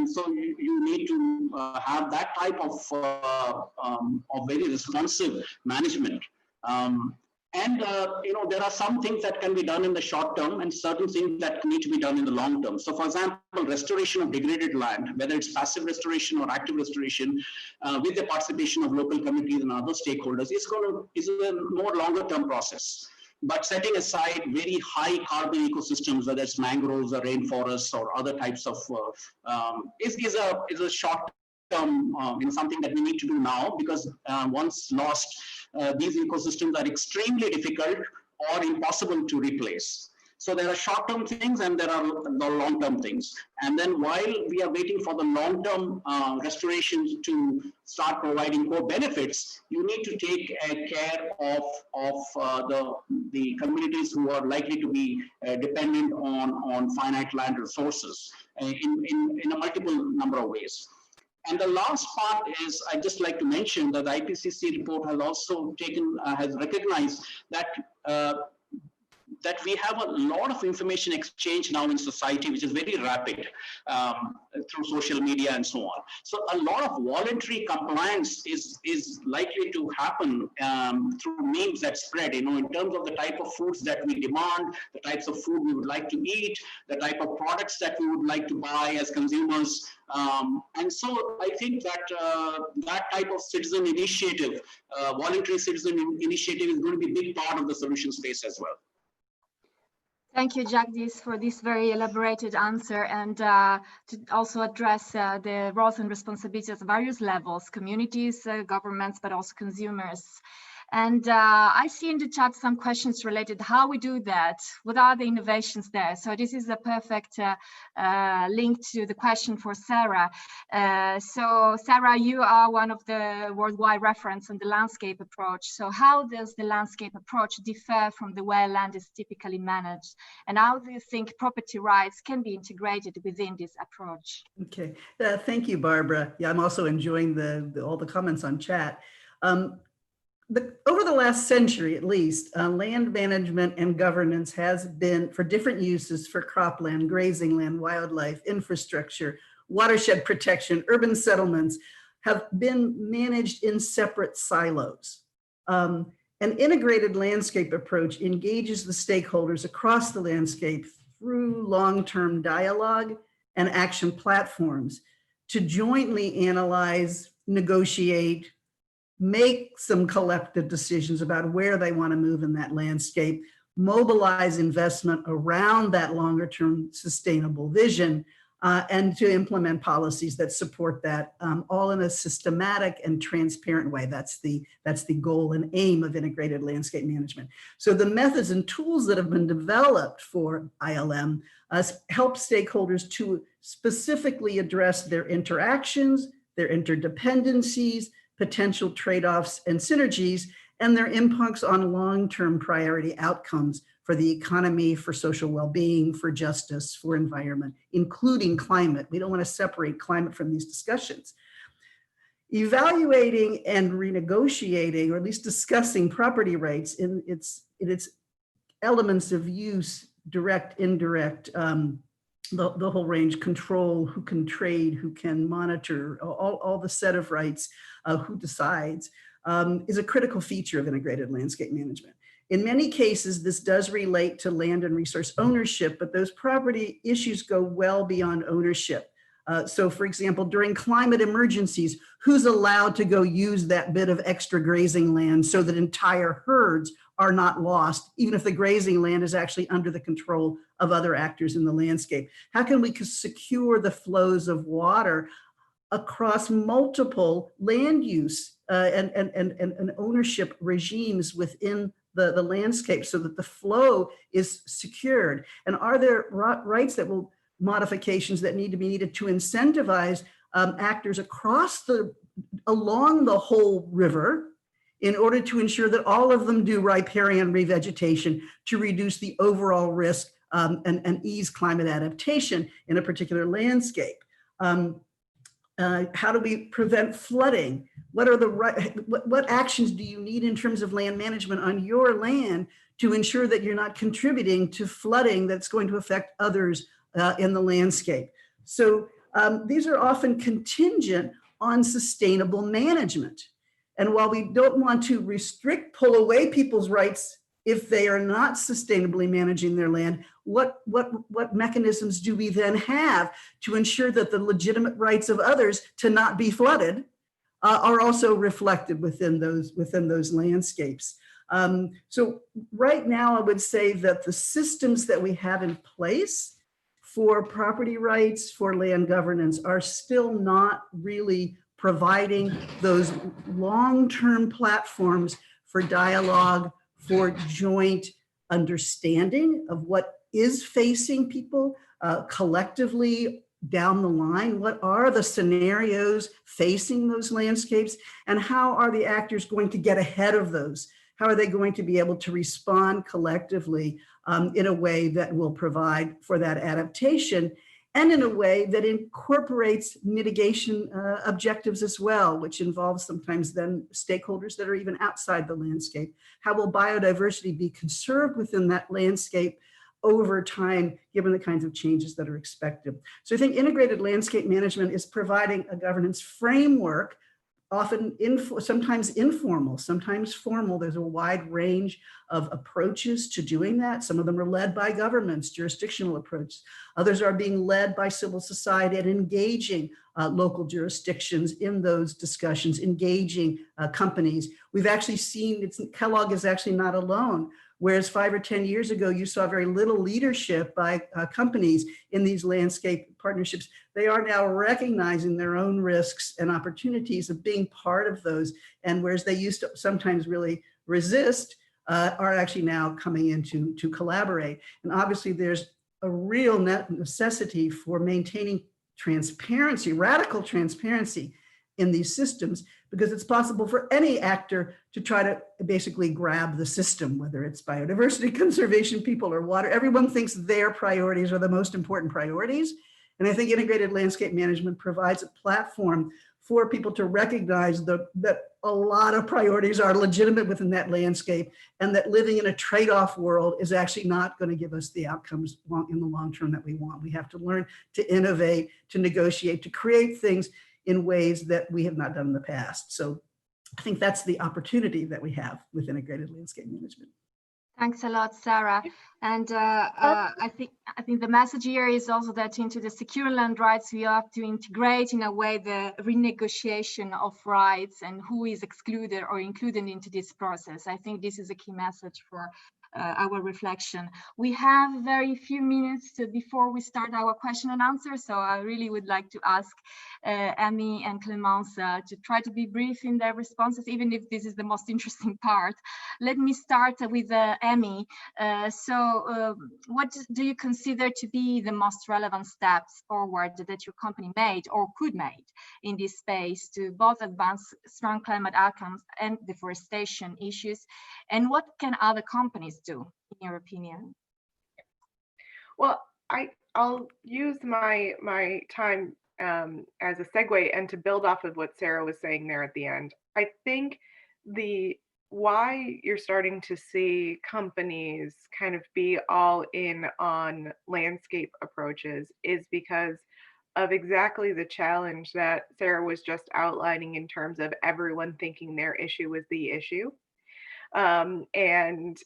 so you need to have that type of very responsive management. There are some things that can be done in the short term and certain things that need to be done in the long term. So for example, restoration of degraded land, whether it's passive restoration or active restoration, with the participation of local communities and other stakeholders, is a more longer term process. But setting aside very high carbon ecosystems, whether it's mangroves or rainforests or other types of, is a short term, something that we need to do now, because once lost, these ecosystems are extremely difficult or impossible to replace. So there are short-term things and there are the long-term things. And then while we are waiting for the long-term restoration to start providing core benefits, you need to take care of the communities who are likely to be dependent on finite land resources in a multiple number of ways. And the last part is, I'd just like to mention that the IPCC report has also has recognized that that we have a lot of information exchange now in society, which is very rapid through social media and so on. So a lot of voluntary compliance is likely to happen through memes that spread, in terms of the type of foods that we demand, the types of food we would like to eat, the type of products that we would like to buy as consumers. And so I think that that type of citizen initiative, voluntary citizen initiative, is going to be a big part of the solution space as well. Thank you, Jagdish, for this very elaborated answer, and to also address the roles and responsibilities at various levels, communities, governments, but also consumers. And I see in the chat some questions related to how we do that. What are the innovations there? So this is a perfect link to the question for Sarah. So Sarah, you are one of the worldwide reference on the landscape approach. So how does the landscape approach differ from the way land is typically managed? And how do you think property rights can be integrated within this approach? Okay, thank you, Barbara. Yeah, I'm also enjoying all the comments on chat. Over the last century, at least, land management and governance has been for different uses for cropland, grazing land, wildlife, infrastructure, watershed protection, urban settlements have been managed in separate silos. An integrated landscape approach engages the stakeholders across the landscape through long-term dialogue and action platforms to jointly analyze, negotiate, make some collective decisions about where they want to move in that landscape, mobilize investment around that longer term sustainable vision, and to implement policies that support that, all in a systematic and transparent way. That's the goal and aim of integrated landscape management. So the methods and tools that have been developed for ILM help stakeholders to specifically address their interactions, their interdependencies, potential trade-offs and synergies, and their impacts on long-term priority outcomes for the economy, for social well-being, for justice, for environment, including climate. We don't want to separate climate from these discussions. Evaluating and renegotiating, or at least discussing property rights in its elements of use, direct, indirect, the whole range, control, who can trade, who can monitor, all the set of rights, who decides, is a critical feature of integrated landscape management. In many cases, this does relate to land and resource ownership, but those property issues go well beyond ownership. So for example, during climate emergencies, who's allowed to go use that bit of extra grazing land so that entire herds are not lost, even if the grazing land is actually under the control of other actors in the landscape? How can we secure the flows of water across multiple land use and ownership regimes within the landscape so that the flow is secured? And are there rights that will modifications that need to be needed to incentivize actors along the whole river in order to ensure that all of them do riparian revegetation to reduce the overall risk and ease climate adaptation in a particular landscape? How do we prevent flooding? What actions do you need in terms of land management on your land to ensure that you're not contributing to flooding that's going to affect others in the landscape? So these are often contingent on sustainable management. And while we don't want to pull away people's rights if they are not sustainably managing their land, what mechanisms do we then have to ensure that the legitimate rights of others to not be flooded are also reflected within those landscapes? So right now, I would say that the systems that we have in place for property rights, for land governance, are still not really providing those long-term platforms for dialogue, for joint understanding of what is facing people collectively down the line. What are the scenarios facing those landscapes, and how are the actors going to get ahead of those? How are they going to be able to respond collectively in a way that will provide for that adaptation, and in a way that incorporates mitigation objectives as well, which involves sometimes then stakeholders that are even outside the landscape? How will biodiversity be conserved within that landscape over time, given the kinds of changes that are expected? So I think integrated landscape management is providing a governance framework, often sometimes informal, sometimes formal. There's a wide range of approaches to doing that. Some of them are led by governments, jurisdictional approaches. Others are being led by civil society and engaging local jurisdictions in those discussions, engaging companies. We've actually seen, Kellogg is actually not alone. Whereas 5 or 10 years ago, you saw very little leadership by companies in these landscape partnerships. They are now recognizing their own risks and opportunities of being part of those. And whereas they used to sometimes really resist, are actually now coming in to collaborate. And obviously there's a real necessity for maintaining transparency, radical transparency in these systems, because it's possible for any actor to try to basically grab the system, whether it's biodiversity conservation people or water. Everyone thinks their priorities are the most important priorities. And I think integrated landscape management provides a platform for people to recognize that a lot of priorities are legitimate within that landscape, and that living in a trade-off world is actually not going to give us the outcomes in the long term that we want. We have to learn to innovate, to negotiate, to create things in ways that we have not done in the past. So I think that's the opportunity that we have with integrated landscape management. Thanks a lot, Sarah. And I think the message here is also that into the secure land rights, we have to integrate in a way the renegotiation of rights and who is excluded or included into this process. I think this is a key message for our reflection. We have very few minutes before we start our question and answer, so I really would like to ask Amy and Clemence to try to be brief in their responses, even if this is the most interesting part. Let me start with Amy. What do you consider to be the most relevant steps forward that your company made or could make in this space to both advance strong climate outcomes and deforestation issues? And what can other companies do, in your opinion? Well, I'll use my time as a segue and to build off of what Sarah was saying there at the end. I think why you're starting to see companies kind of be all in on landscape approaches is because of exactly the challenge that Sarah was just outlining in terms of everyone thinking their issue was the issue. And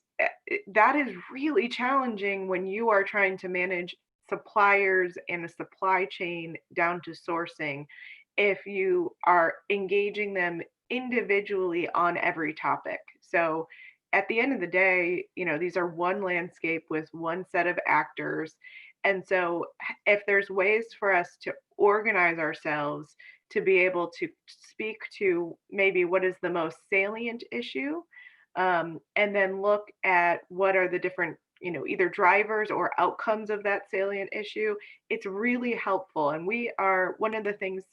that is really challenging when you are trying to manage suppliers and a supply chain down to sourcing, if you are engaging them individually on every topic. So at the end of the day, these are one landscape with one set of actors. And so if there's ways for us to organize ourselves to be able to speak to maybe what is the most salient issue, and then look at what are the different, either drivers or outcomes of that salient issue, it's really helpful. And one of the things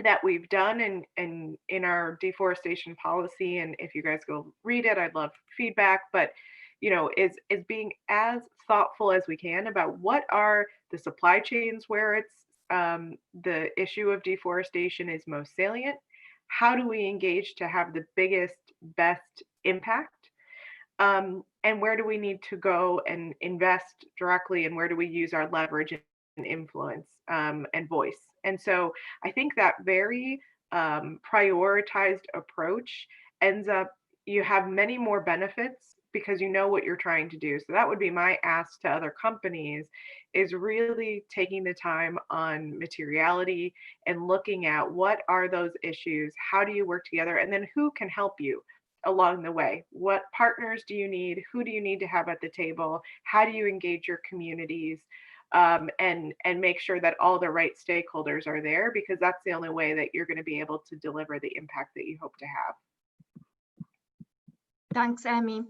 that we've done in our deforestation policy, and if you guys go read it, I'd love feedback, but is being as thoughtful as we can about what are the supply chains where it's the issue of deforestation is most salient. How do we engage to have the biggest, best impact? And where do we need to go and invest directly, and where do we use our leverage and influence and voice? And so I think that very prioritized approach ends up, you have many more benefits because you know what you're trying to do. So that would be my ask to other companies, is really taking the time on materiality and looking at what are those issues, how do you work together, and then who can help you along the way. What partners do you need? Who do you need to have at the table? How do you engage your communities? And make sure that all the right stakeholders are there, because that's the only way that you're going to be able to deliver the impact that you hope to have. Thanks, Amy.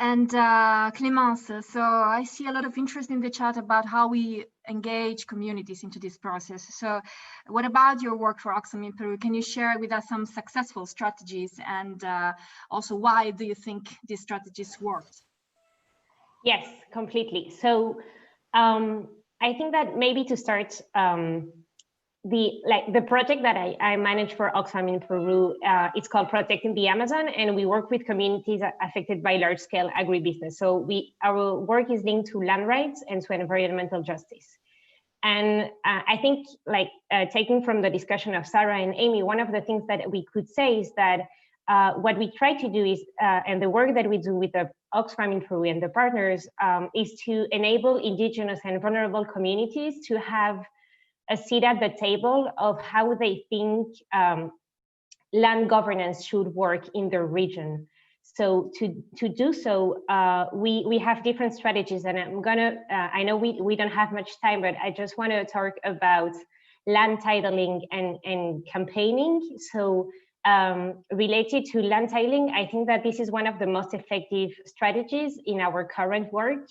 And Clemence, so I see a lot of interest in the chat about how we engage communities into this process. So what about your work for Oxfam in Peru? Can you share with us some successful strategies, and also why do you think these strategies worked? Yes, completely. So I think that maybe to start, the project that I manage for Oxfam in Peru, it's called Protecting the Amazon, and we work with communities affected by large-scale agribusiness. So our work is linked to land rights and to environmental justice. And I think, taking from the discussion of Sarah and Amy, one of the things that we could say is that what we try to do is, and the work that we do with the Oxfam in Peru and the partners, is to enable indigenous and vulnerable communities to have a seat at the table of how they think land governance should work in their region. So to do so, we have different strategies, and I'm gonna, I know we don't have much time, but I just want to talk about land titling and campaigning. So related to land titling, I think that this is one of the most effective strategies in our current work,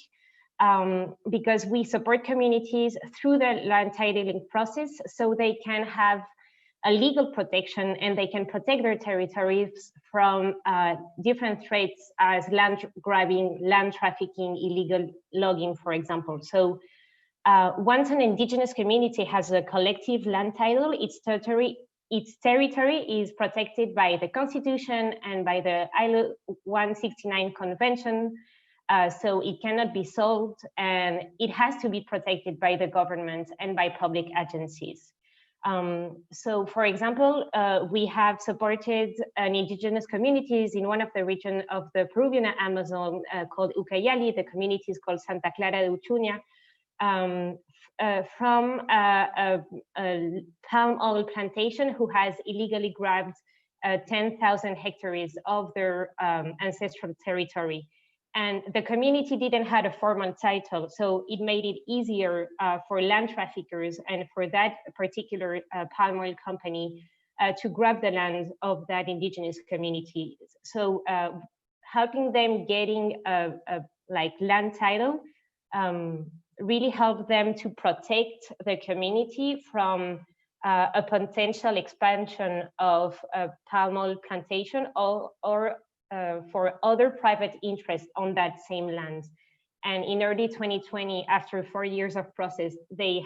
because we support communities through the land titling process so they can have a legal protection and they can protect their territories from different threats as land grabbing, land trafficking, illegal logging, for example. So once an indigenous community has a collective land title, its territory is protected by the Constitution and by the ILO 169 Convention. So it cannot be sold, and it has to be protected by the government and by public agencies. So for example, we have supported an indigenous communities in one of the regions of the Peruvian Amazon called Ucayali. The community is called Santa Clara de Uchuña, from a palm oil plantation who has illegally grabbed 10,000 hectares of their ancestral territory. And the community didn't have a formal title, so it made it easier for land traffickers and for that particular palm oil company to grab the land of that indigenous community. So helping them getting a land title really helped them to protect the community from a potential expansion of a palm oil plantation or for other private interests on that same land. And in early 2020, after 4 years of process, the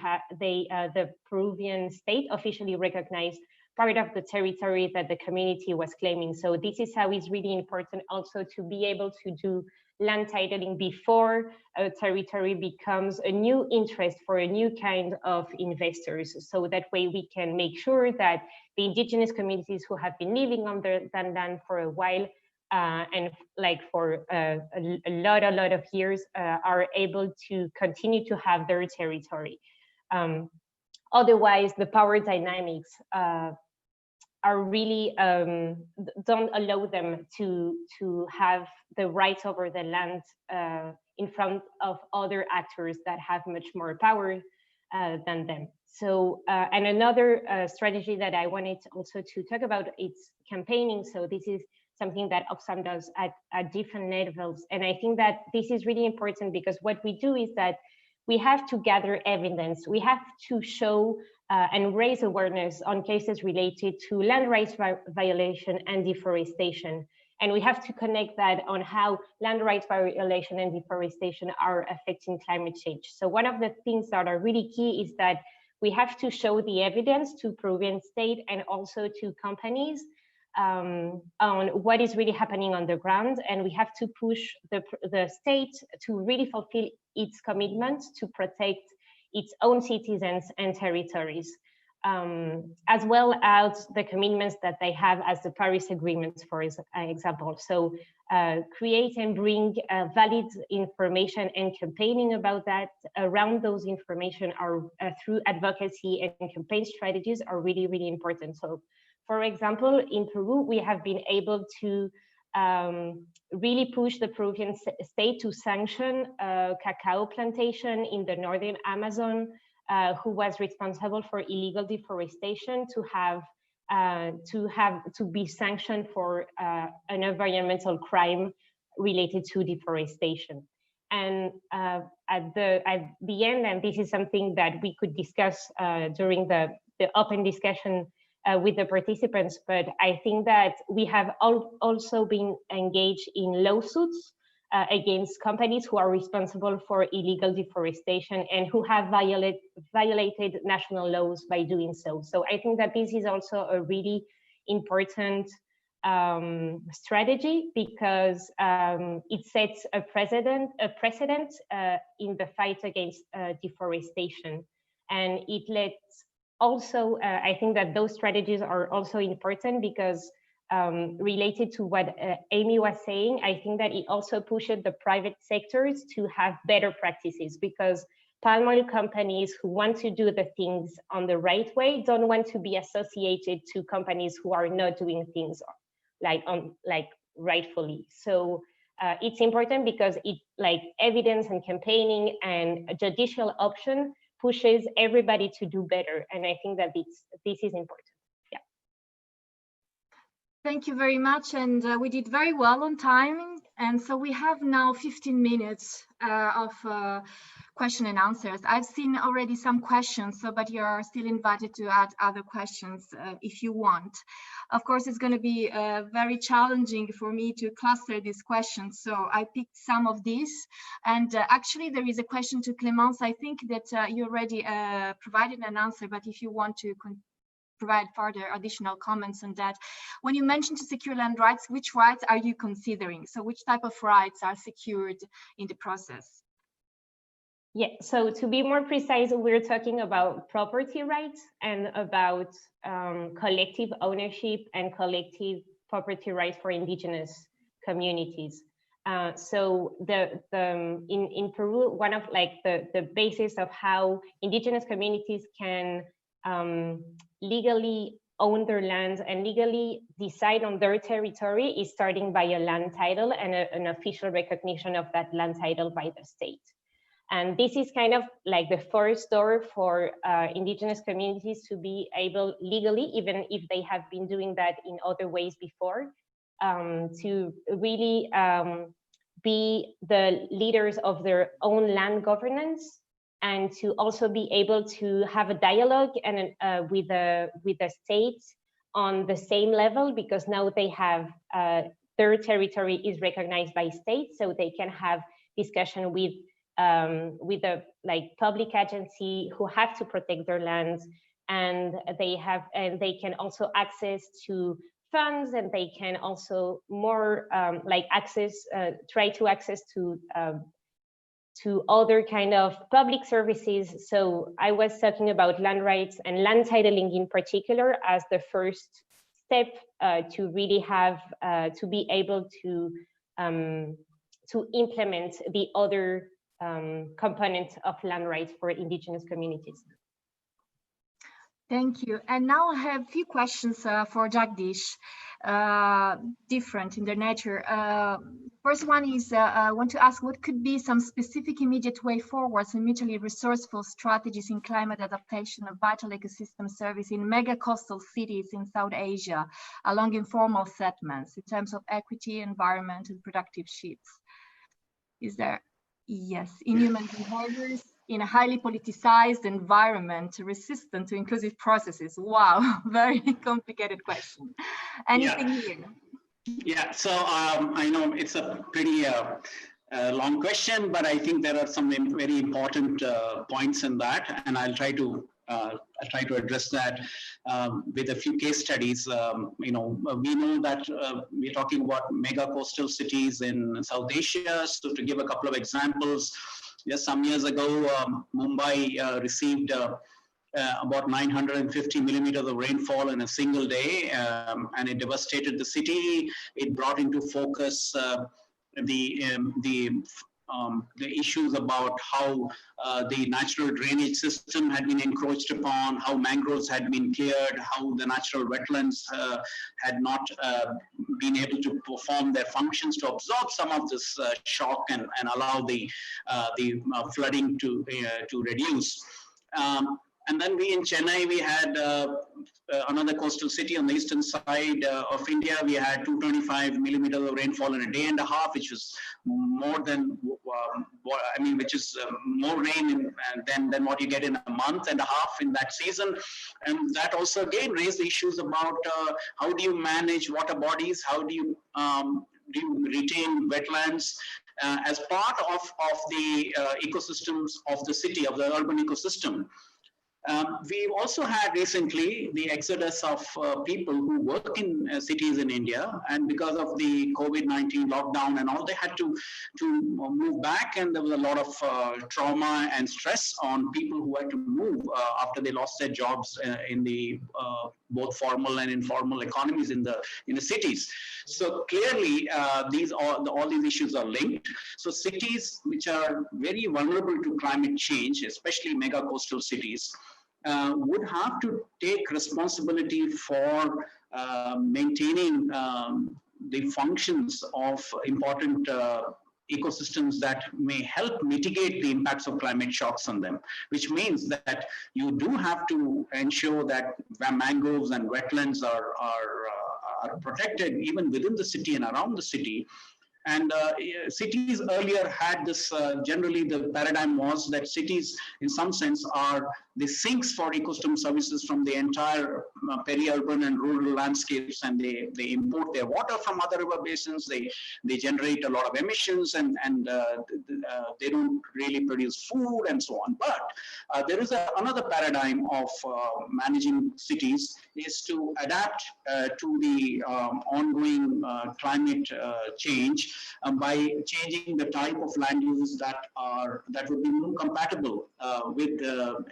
Peruvian state officially recognized part of the territory that the community was claiming. So this is how it's really important also to be able to do land titling before a territory becomes a new interest for a new kind of investors. So that way we can make sure that the indigenous communities who have been living on that land for a while and for a lot of years are able to continue to have their territory. Otherwise, the power dynamics are really don't allow them to have the rights over the land in front of other actors that have much more power than them. So, and another strategy that I wanted also to talk about is campaigning. So this is something that Oxfam does at different levels. And I think that this is really important because what we do is that we have to gather evidence. We have to show and raise awareness on cases related to land rights violation and deforestation. And we have to connect that on how land rights violation and deforestation are affecting climate change. So one of the things that are really key is that we have to show the evidence to Peruvian state and also to companies on what is really happening on the ground, and we have to push the state to really fulfill its commitment to protect its own citizens and territories, as well as the commitments that they have as the Paris Agreement, for example. So create and bring valid information and campaigning about that around those information are through advocacy and campaign strategies are really, really important. So for example, in Peru, we have been able to really push the Peruvian state to sanction a cacao plantation in the northern Amazon who was responsible for illegal deforestation to be sanctioned for an environmental crime related to deforestation. And at the end, and this is something that we could discuss during the open discussion with the participants, but I think that we have also been engaged in lawsuits against companies who are responsible for illegal deforestation and who have violated national laws by doing so. So I think that this is also a really important strategy, because it sets a precedent in the fight against deforestation, and it lets also I think that those strategies are also important because related to what Amy was saying, I think that it also pushes the private sectors to have better practices, because palm oil companies who want to do the things on the right way don't want to be associated to companies who are not doing things like rightfully. So it's important because it evidence and campaigning and a judicial option pushes everybody to do better, and I think that this is important. Yeah. Thank you very much, and we did very well on timing, and so we have now 15 minutes of question and answers. I've seen already some questions, but you are still invited to add other questions if you want. Of course, it's going to be very challenging for me to cluster these questions, so I picked some of these. And actually, there is a question to Clémence. I think that you already provided an answer, but if you want to provide further additional comments on that. When you mentioned to secure land rights, which rights are you considering? So which type of rights are secured in the process? Yeah, so to be more precise, we're talking about property rights and about collective ownership and collective property rights for indigenous communities. So in Peru, one of the basis of how indigenous communities can legally own their lands and legally decide on their territory is starting by a land title and an official recognition of that land title by the state. And this is kind of like the first door for indigenous communities to be able legally, even if they have been doing that in other ways before, to really be the leaders of their own land governance, and to also be able to have a dialogue and with the state on the same level, because now they have their territory is recognized by state, so they can have discussion with a public agency who have to protect their lands, and they can also access to funds, and they can also more try to access to other kind of public services. So I was talking about land rights and land titling in particular as the first step to really have to be able to implement the other components of land rights for indigenous communities. Thank you. And now I have a few questions for Jagdish, different in their nature. First one is, I want to ask, what could be some specific immediate way forwards and mutually resourceful strategies in climate adaptation of vital ecosystem service in mega coastal cities in South Asia, along informal settlements, in terms of equity, environment, and productive shifts? Is there? Yes, in human behaviors, in a highly politicized environment, resistant to inclusive processes. Wow, very complicated question. Anything here? Yeah, so I know it's a pretty long question, but I think there are some very important points in that, and I'll try to address that with a few case studies. We know that we're talking about mega coastal cities in South Asia. So to give a couple of examples, just some years ago, Mumbai received about 950 millimeters of rainfall in a single day, and it devastated the city. It brought into focus the issues about how the natural drainage system had been encroached upon, how mangroves had been cleared, how the natural wetlands had not been able to perform their functions to absorb some of this shock and allow the flooding to reduce. And then we in Chennai, we had another coastal city on the eastern side of India. We had 225 millimeters of rainfall in a day and a half, which was more than, which is more rain than what you get in a month and a half in that season. And that also again raised issues about how do you manage water bodies, how do you retain wetlands as part of the ecosystems of the city, of the urban ecosystem. We've also had recently the exodus of people who work in cities in India, and because of the COVID-19 lockdown and all, they had to move back, and there was a lot of trauma and stress on people who had to move after they lost their jobs in the both formal and informal economies in the cities. So clearly, all these issues are linked. So cities which are very vulnerable to climate change, especially mega coastal cities, would have to take responsibility for maintaining the functions of important ecosystems that may help mitigate the impacts of climate shocks on them, which means that you do have to ensure that mangroves and wetlands are protected even within the city and around the city. And cities earlier had this, generally the paradigm was that cities in some sense are the sinks for ecosystem services from the entire peri-urban and rural landscapes, and they import their water from other river basins, they generate a lot of emissions, and they don't really produce food and so on. But there is another paradigm of managing cities is to adapt to the ongoing climate change by changing the type of land uses that would be more compatible with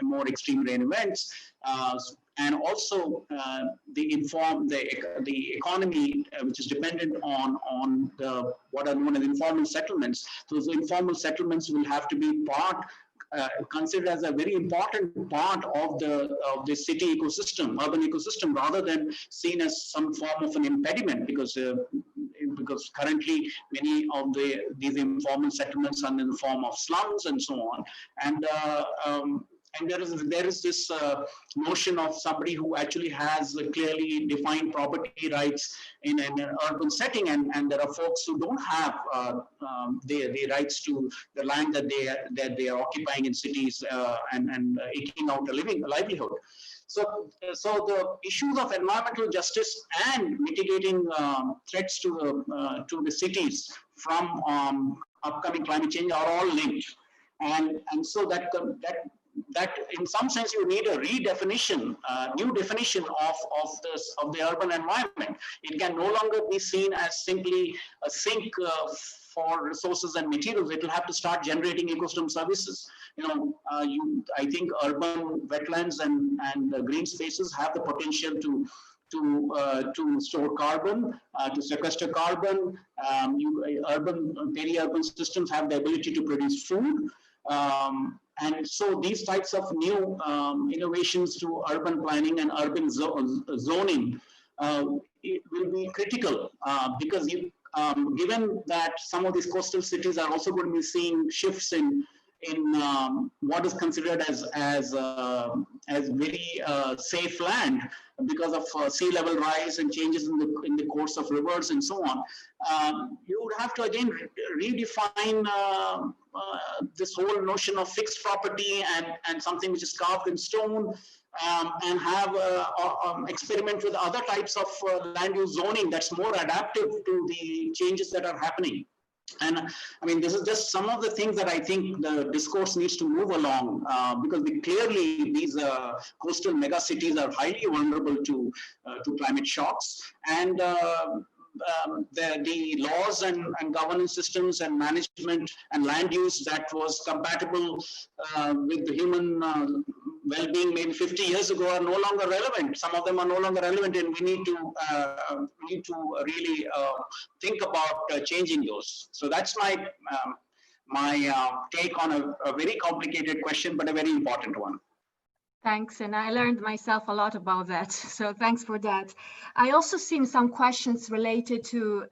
more extreme rain events, and also the economy which is dependent on what are known as informal settlements. Those informal settlements will have to be considered as a very important part of the city ecosystem, urban ecosystem, rather than seen as some form of an impediment, because currently many of these informal settlements are in the form of slums and so on, and there is this notion of somebody who actually has clearly defined property rights in an urban setting, and there are folks who don't have the rights to the land that they are occupying in cities and eking out a livelihood. So the issues of environmental justice and mitigating threats to the cities from upcoming climate change are all linked, and so that in some sense you need a redefinition, new definition of the urban environment. It can no longer be seen as simply a sink for resources and materials. It will have to start generating ecosystem services. I think urban wetlands and green spaces have the potential to store carbon, to sequester carbon. Peri-urban systems have the ability to produce food. And so these types of new innovations to urban planning and urban zoning it will be critical because given that some of these coastal cities are also going to be seeing shifts in what is considered as very safe land because of sea level rise and changes in the course of rivers and so on, you would have to again redefine this whole notion of fixed property and something which is carved in stone, and have experiment with other types of land use zoning that's more adaptive to the changes that are happening. And I mean, this is just some of the things that I think the discourse needs to move along, because clearly these coastal mega cities are highly vulnerable to climate shocks, and the laws and governance systems and management and land use that was compatible with the human well-being maybe 50 years ago are no longer relevant. Some of them are no longer relevant, and we need to really think about changing those. So that's my take on a very complicated question, but a very important one. Thanks, and I learned myself a lot about that, so thanks for that. I also seen some questions related to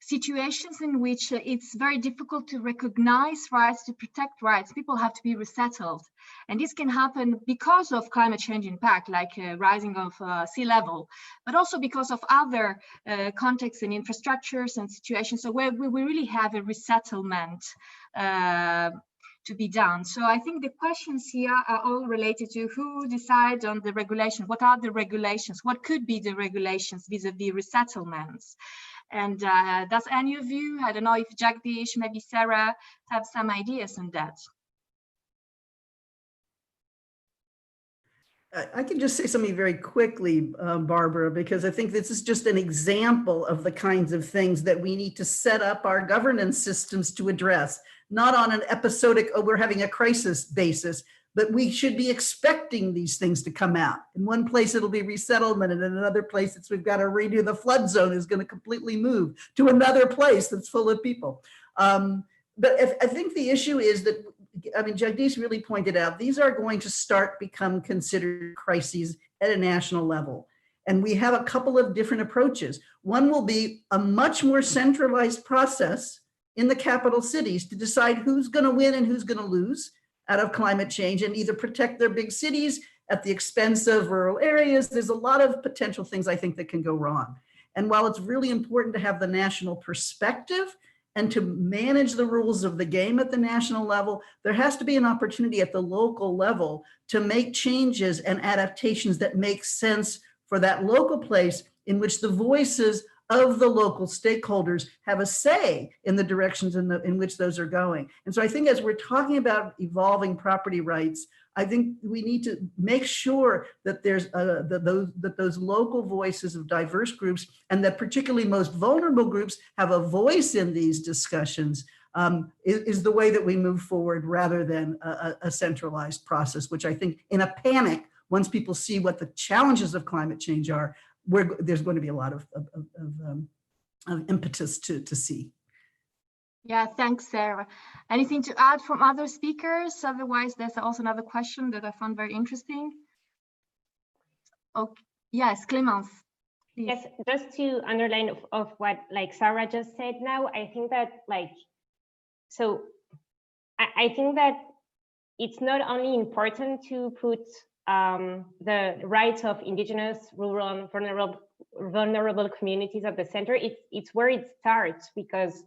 situations in which it's very difficult to recognize rights, to protect rights. People have to be resettled. And this can happen because of climate change impact, like rising of sea level, but also because of other contexts and infrastructures and situations. So where we really have a resettlement to be done. So I think the questions here are all related to who decides on the regulation. What are the regulations? What could be the regulations vis-a-vis resettlements? And does any of you, I don't know if Jagdish, maybe Sarah, have some ideas on that? I can just say something very quickly, Barbara, because I think this is just an example of the kinds of things that we need to set up our governance systems to address, not on an episodic, oh, we're having a crisis basis, but we should be expecting these things to come out. In one place, it'll be resettlement, and in another place, it's we've got to redo the flood zone is going to completely move to another place that's full of people. But I think the issue is that, I mean, Jagdish really pointed out, these are going to start become considered crises at a national level. And we have a couple of different approaches. One will be a much more centralized process in the capital cities to decide who's going to win and who's going to lose out of climate change, and either protect their big cities at the expense of rural areas. There's a lot of potential things I think that can go wrong. And while it's really important to have the national perspective and to manage the rules of the game at the national level, there has to be an opportunity at the local level to make changes and adaptations that make sense for that local place, in which the voices of the local stakeholders have a say in the directions in which those are going. And so I think as we're talking about evolving property rights, I think we need to make sure that there's that those local voices of diverse groups, and that particularly most vulnerable groups, have a voice in these discussions, is the way that we move forward, rather than a centralized process, which I think in a panic, once people see what the challenges of climate change are, there's going to be a lot of impetus to see. Yeah, thanks, Sarah. Anything to add from other speakers? Otherwise, there's also another question that I found very interesting. Okay. Yes, Clémence. Please. Yes, just to underline of what like Sarah just said now, I think that I think that it's not only important to put the rights of indigenous, rural, and vulnerable communities at the center. It's where it starts, because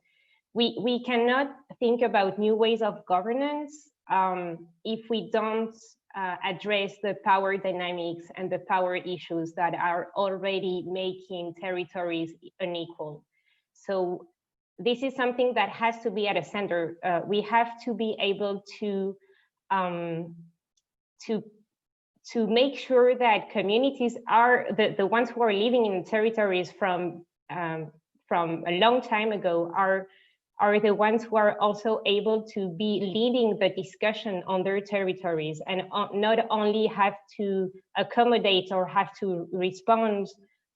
we cannot think about new ways of governance if we don't address the power dynamics and the power issues that are already making territories unequal. So this is something that has to be at a center. We have to be able to make sure that communities are the ones who are living in territories from a long time ago are the ones who are also able to be leading the discussion on their territories, and not only have to accommodate or have to respond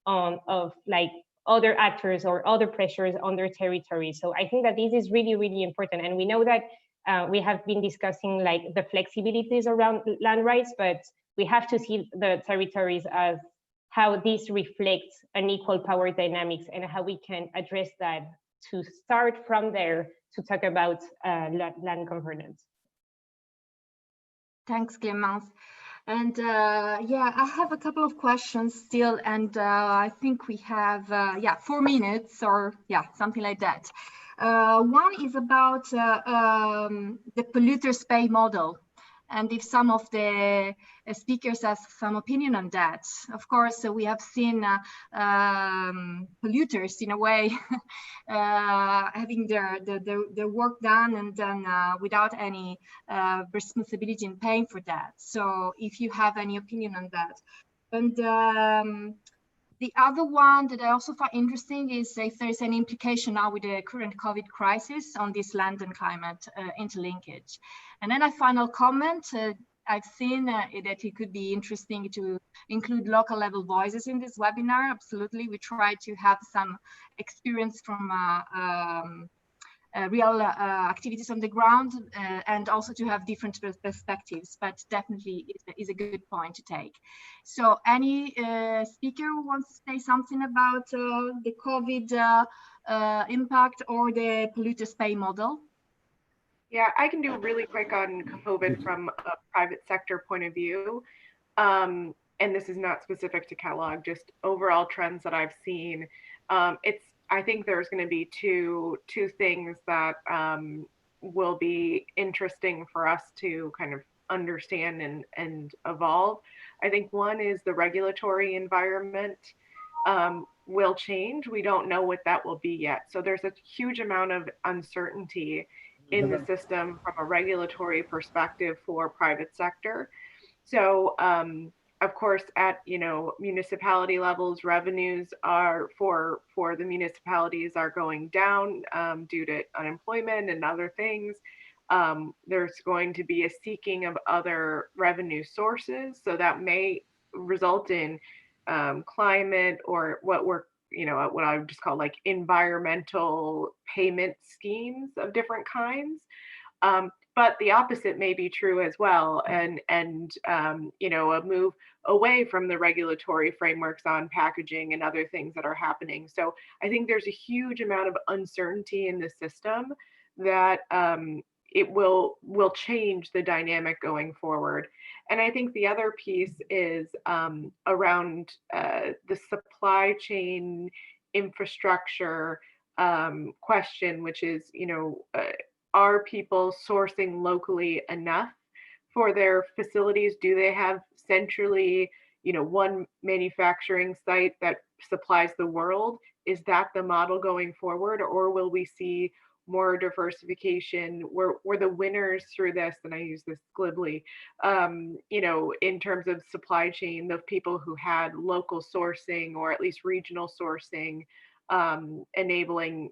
of like other actors or other pressures on their territories. So I think that this is really, really important. And we know that we have been discussing like the flexibilities around land rights, but we have to see the territories as how this reflects unequal power dynamics and how we can address that to start from there to talk about land governance. Thanks, Clémence. And yeah, I have a couple of questions still, and I think we have 4 minutes or something like that. One is about the polluters pay model, and if some of the speakers have some opinion on that. Of course, we have seen polluters in a way having their work done, and then without any responsibility in paying for that. So if you have any opinion on that. And the other one that I also find interesting is if there's any implication now with the current COVID crisis on this land and climate interlinkage. And then a final comment, I've seen that it could be interesting to include local level voices in this webinar. Absolutely, we try to have some experience from real activities on the ground, and also to have different perspectives, but definitely is a good point to take. So any speaker who wants to say something about the COVID impact or the polluters pay model? Yeah, I can do really quick on COVID from a private sector point of view. And this is not specific to Kellogg, just overall trends that I've seen. I think there's going to be two things that will be interesting for us to kind of understand and evolve. I think one is the regulatory environment will change. We don't know what that will be yet. So there's a huge amount of uncertainty in the system from a regulatory perspective for private sector. So of course, at municipality levels, revenues are for the municipalities are going down due to unemployment and other things. There's going to be a seeking of other revenue sources, so that may result in climate or what I would just call like environmental payment schemes of different kinds. But the opposite may be true as well, and a move away from the regulatory frameworks on packaging and other things that are happening. So I think there's a huge amount of uncertainty in the system that it will change the dynamic going forward. And I think the other piece is around the supply chain infrastructure question, which is, are people sourcing locally enough for their facilities? Do they have centrally, one manufacturing site that supplies the world? Is that the model going forward, or will we see more diversification? We're the winners through this, and I use this glibly, in terms of supply chain, the people who had local sourcing or at least regional sourcing, enabling,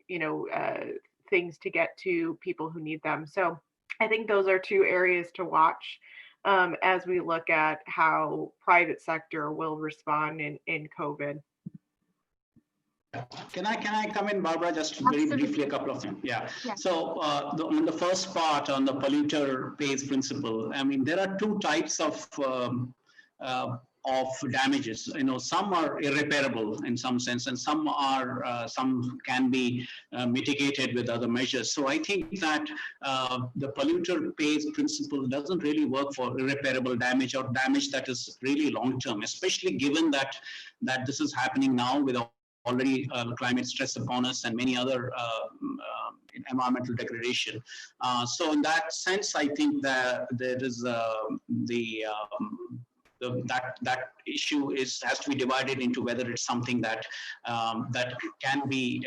things to get to people who need them. So I think those are two areas to watch as we look at how private sector will respond in COVID. Can I come in, Barbara, just very briefly, a couple of things? Yeah. So on the first part, on the polluter pays principle, I mean, there are two types of damages. Some are irreparable in some sense, and some can be mitigated with other measures. So I think that the polluter pays principle doesn't really work for irreparable damage or damage that is really long term, especially given that this is happening now with already climate stress upon us and many other environmental degradation. So in that sense, I think that there is that issue has to be divided into whether it's something that can be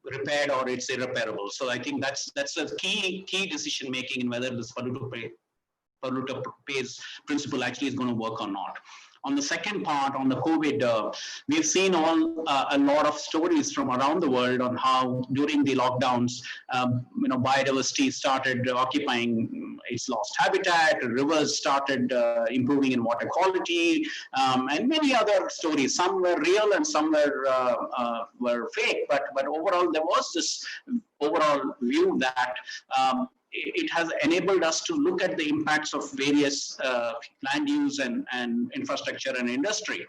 repaired or it's irreparable. So I think that's a key decision making in whether this polluter pays principle actually is going to work or not. On the second part, on the COVID, we've seen a lot of stories from around the world on how during the lockdowns, biodiversity started occupying its lost habitat, rivers started improving in water quality, and many other stories. Some were real and some were fake, but overall there was this overall view that it has enabled us to look at the impacts of various land use and infrastructure and industry.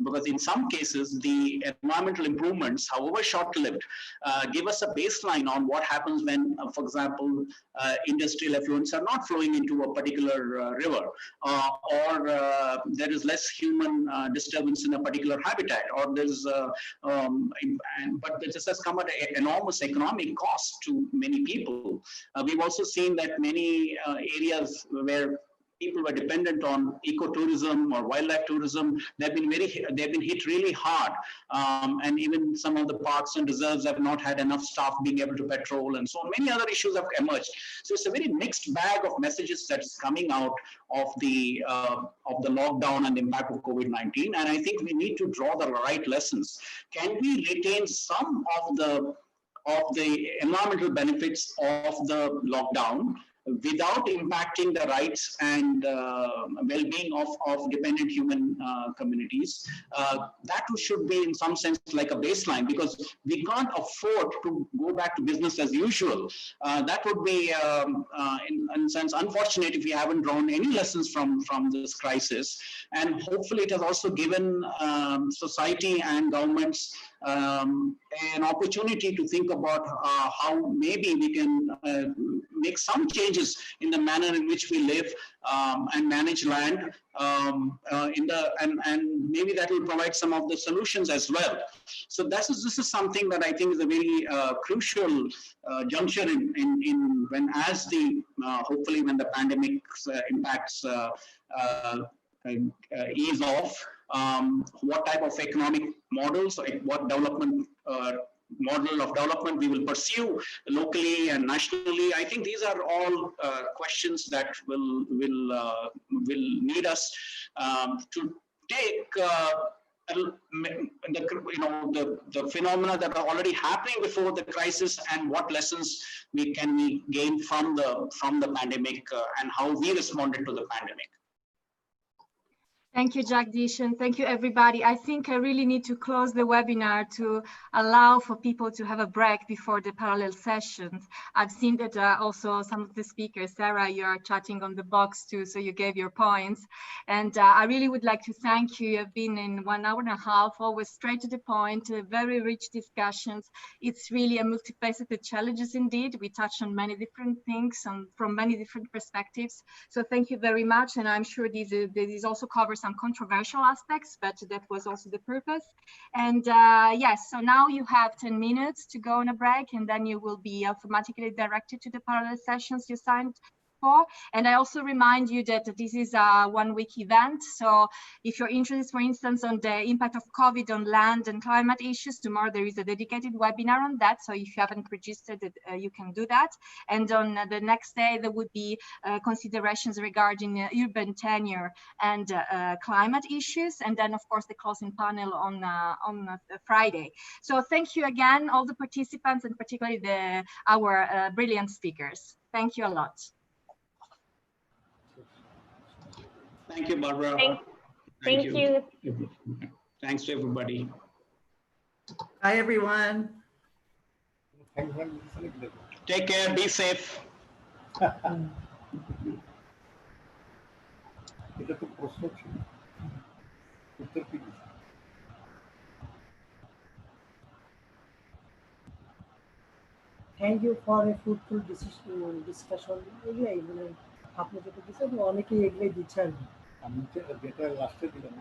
Because in some cases, the environmental improvements, however short-lived, give us a baseline on what happens when, for example, industrial effluents are not flowing into a particular river, or there is less human disturbance in a particular habitat, or there's, but this has come at an enormous economic cost to many people. We've also seen that many areas where people were dependent on ecotourism or wildlife tourism, they've been hit really hard, and even some of the parks and reserves have not had enough staff being able to patrol, and so many other issues have emerged. So it's a very mixed bag of messages that's coming out of the lockdown and the impact of COVID-19, and I think we need to draw the right lessons. Can we retain some of the environmental benefits of the lockdown without impacting the rights and well-being of dependent human communities. That should be in some sense like a baseline, because we can't afford to go back to business as usual. That would be, in a sense, unfortunate if we haven't drawn any lessons from this crisis. And hopefully it has also given society and governments an opportunity to think about how maybe we can make some changes in the manner in which we live and manage land, and maybe that will provide some of the solutions as well. So this is something that I think is a very crucial juncture in when, as the hopefully when the pandemic impacts ease off, what type of economic models, what development model of development we will pursue locally and nationally. I think these are all questions that will need us to take the phenomena that are already happening before the crisis, and what lessons we gain from the pandemic and how we responded to the pandemic. Thank you, Jagdish, and thank you, everybody. I think I really need to close the webinar to allow for people to have a break before the parallel sessions. I've seen that also some of the speakers, Sarah, you are chatting on the box too, so you gave your points. And I really would like to thank you. You've been in 1 hour and a half, always straight to the point, very rich discussions. It's really a multifaceted challenges indeed. We touched on many different things from many different perspectives. So thank you very much. And I'm sure these also covers some controversial aspects, but that was also the purpose. And yes, so now you have 10 minutes to go on a break, and then you will be automatically directed to the parallel sessions you signed for. And I also remind you that this is a one-week event. So if you're interested, for instance, on the impact of COVID on land and climate issues, tomorrow there is a dedicated webinar on that. So if you haven't registered, you can do that. And on the next day, there would be considerations regarding urban tenure and climate issues. And then, of course, the closing panel on Friday. So thank you again, all the participants, and particularly our brilliant speakers. Thank you a lot. Thank you, Barbara. Thank you. Thanks to everybody. Bye, everyone. Take care. Be safe. Thank you for a fruitful discussion. আপনি যেটা দিচ্ছেন অনেকেই এগুলোই দিচ্ছেন। আমি যেটা লাস্টে দিলাম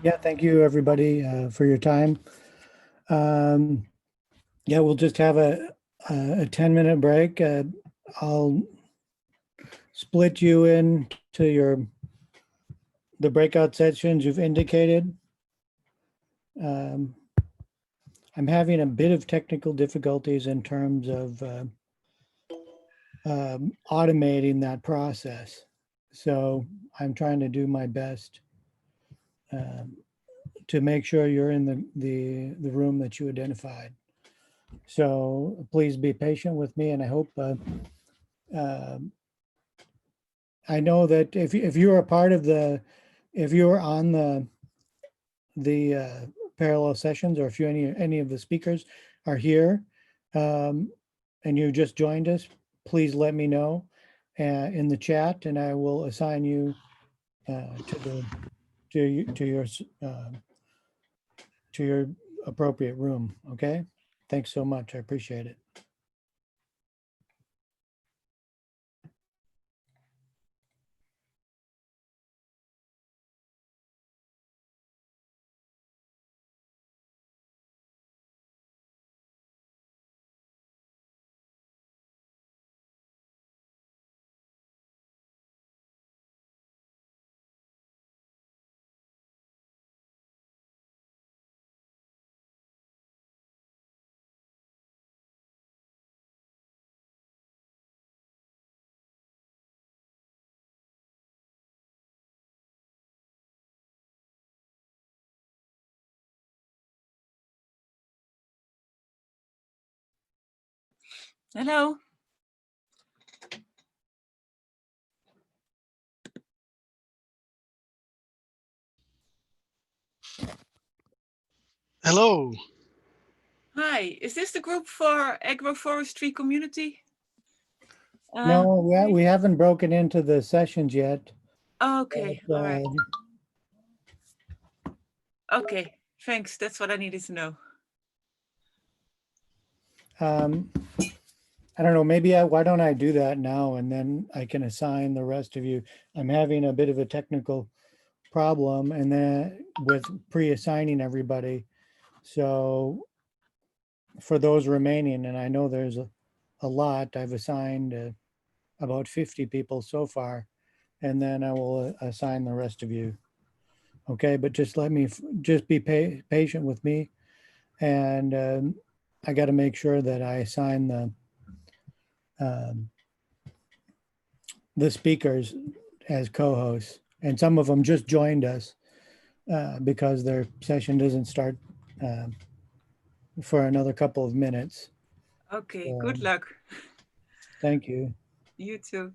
Yeah, thank you everybody for your time. Yeah, we'll just have a 10-minute break. I'll split you into the breakout sessions you've indicated. I'm having a bit of technical difficulties in terms of automating that process. So I'm trying to do my best to make sure you're in the room that you identified. So please be patient with me, and I hope I know that if you're a part of if you're on the parallel sessions, or if any of the speakers are here and you just joined us, please let me know in the chat, and I will assign you to your appropriate room. Okay, thanks so much. I appreciate it. Hello. Hello. Hi, is this the group for agroforestry community? No, we haven't broken into the sessions yet. Okay, but, all right. Okay, thanks. That's what I needed to know. I don't know, maybe why don't I do that now and then I can assign the rest of you. I'm having a bit of a technical problem and then with pre-assigning everybody. So for those remaining, and I know there's a lot, I've assigned about 50 people so far, and then I will assign the rest of you. Okay, but just let me, just be patient with me. And I got to make sure that I assign the speakers as co-hosts, and some of them just joined us because their session doesn't start for another couple of minutes. Okay, good luck. Thank you. You too.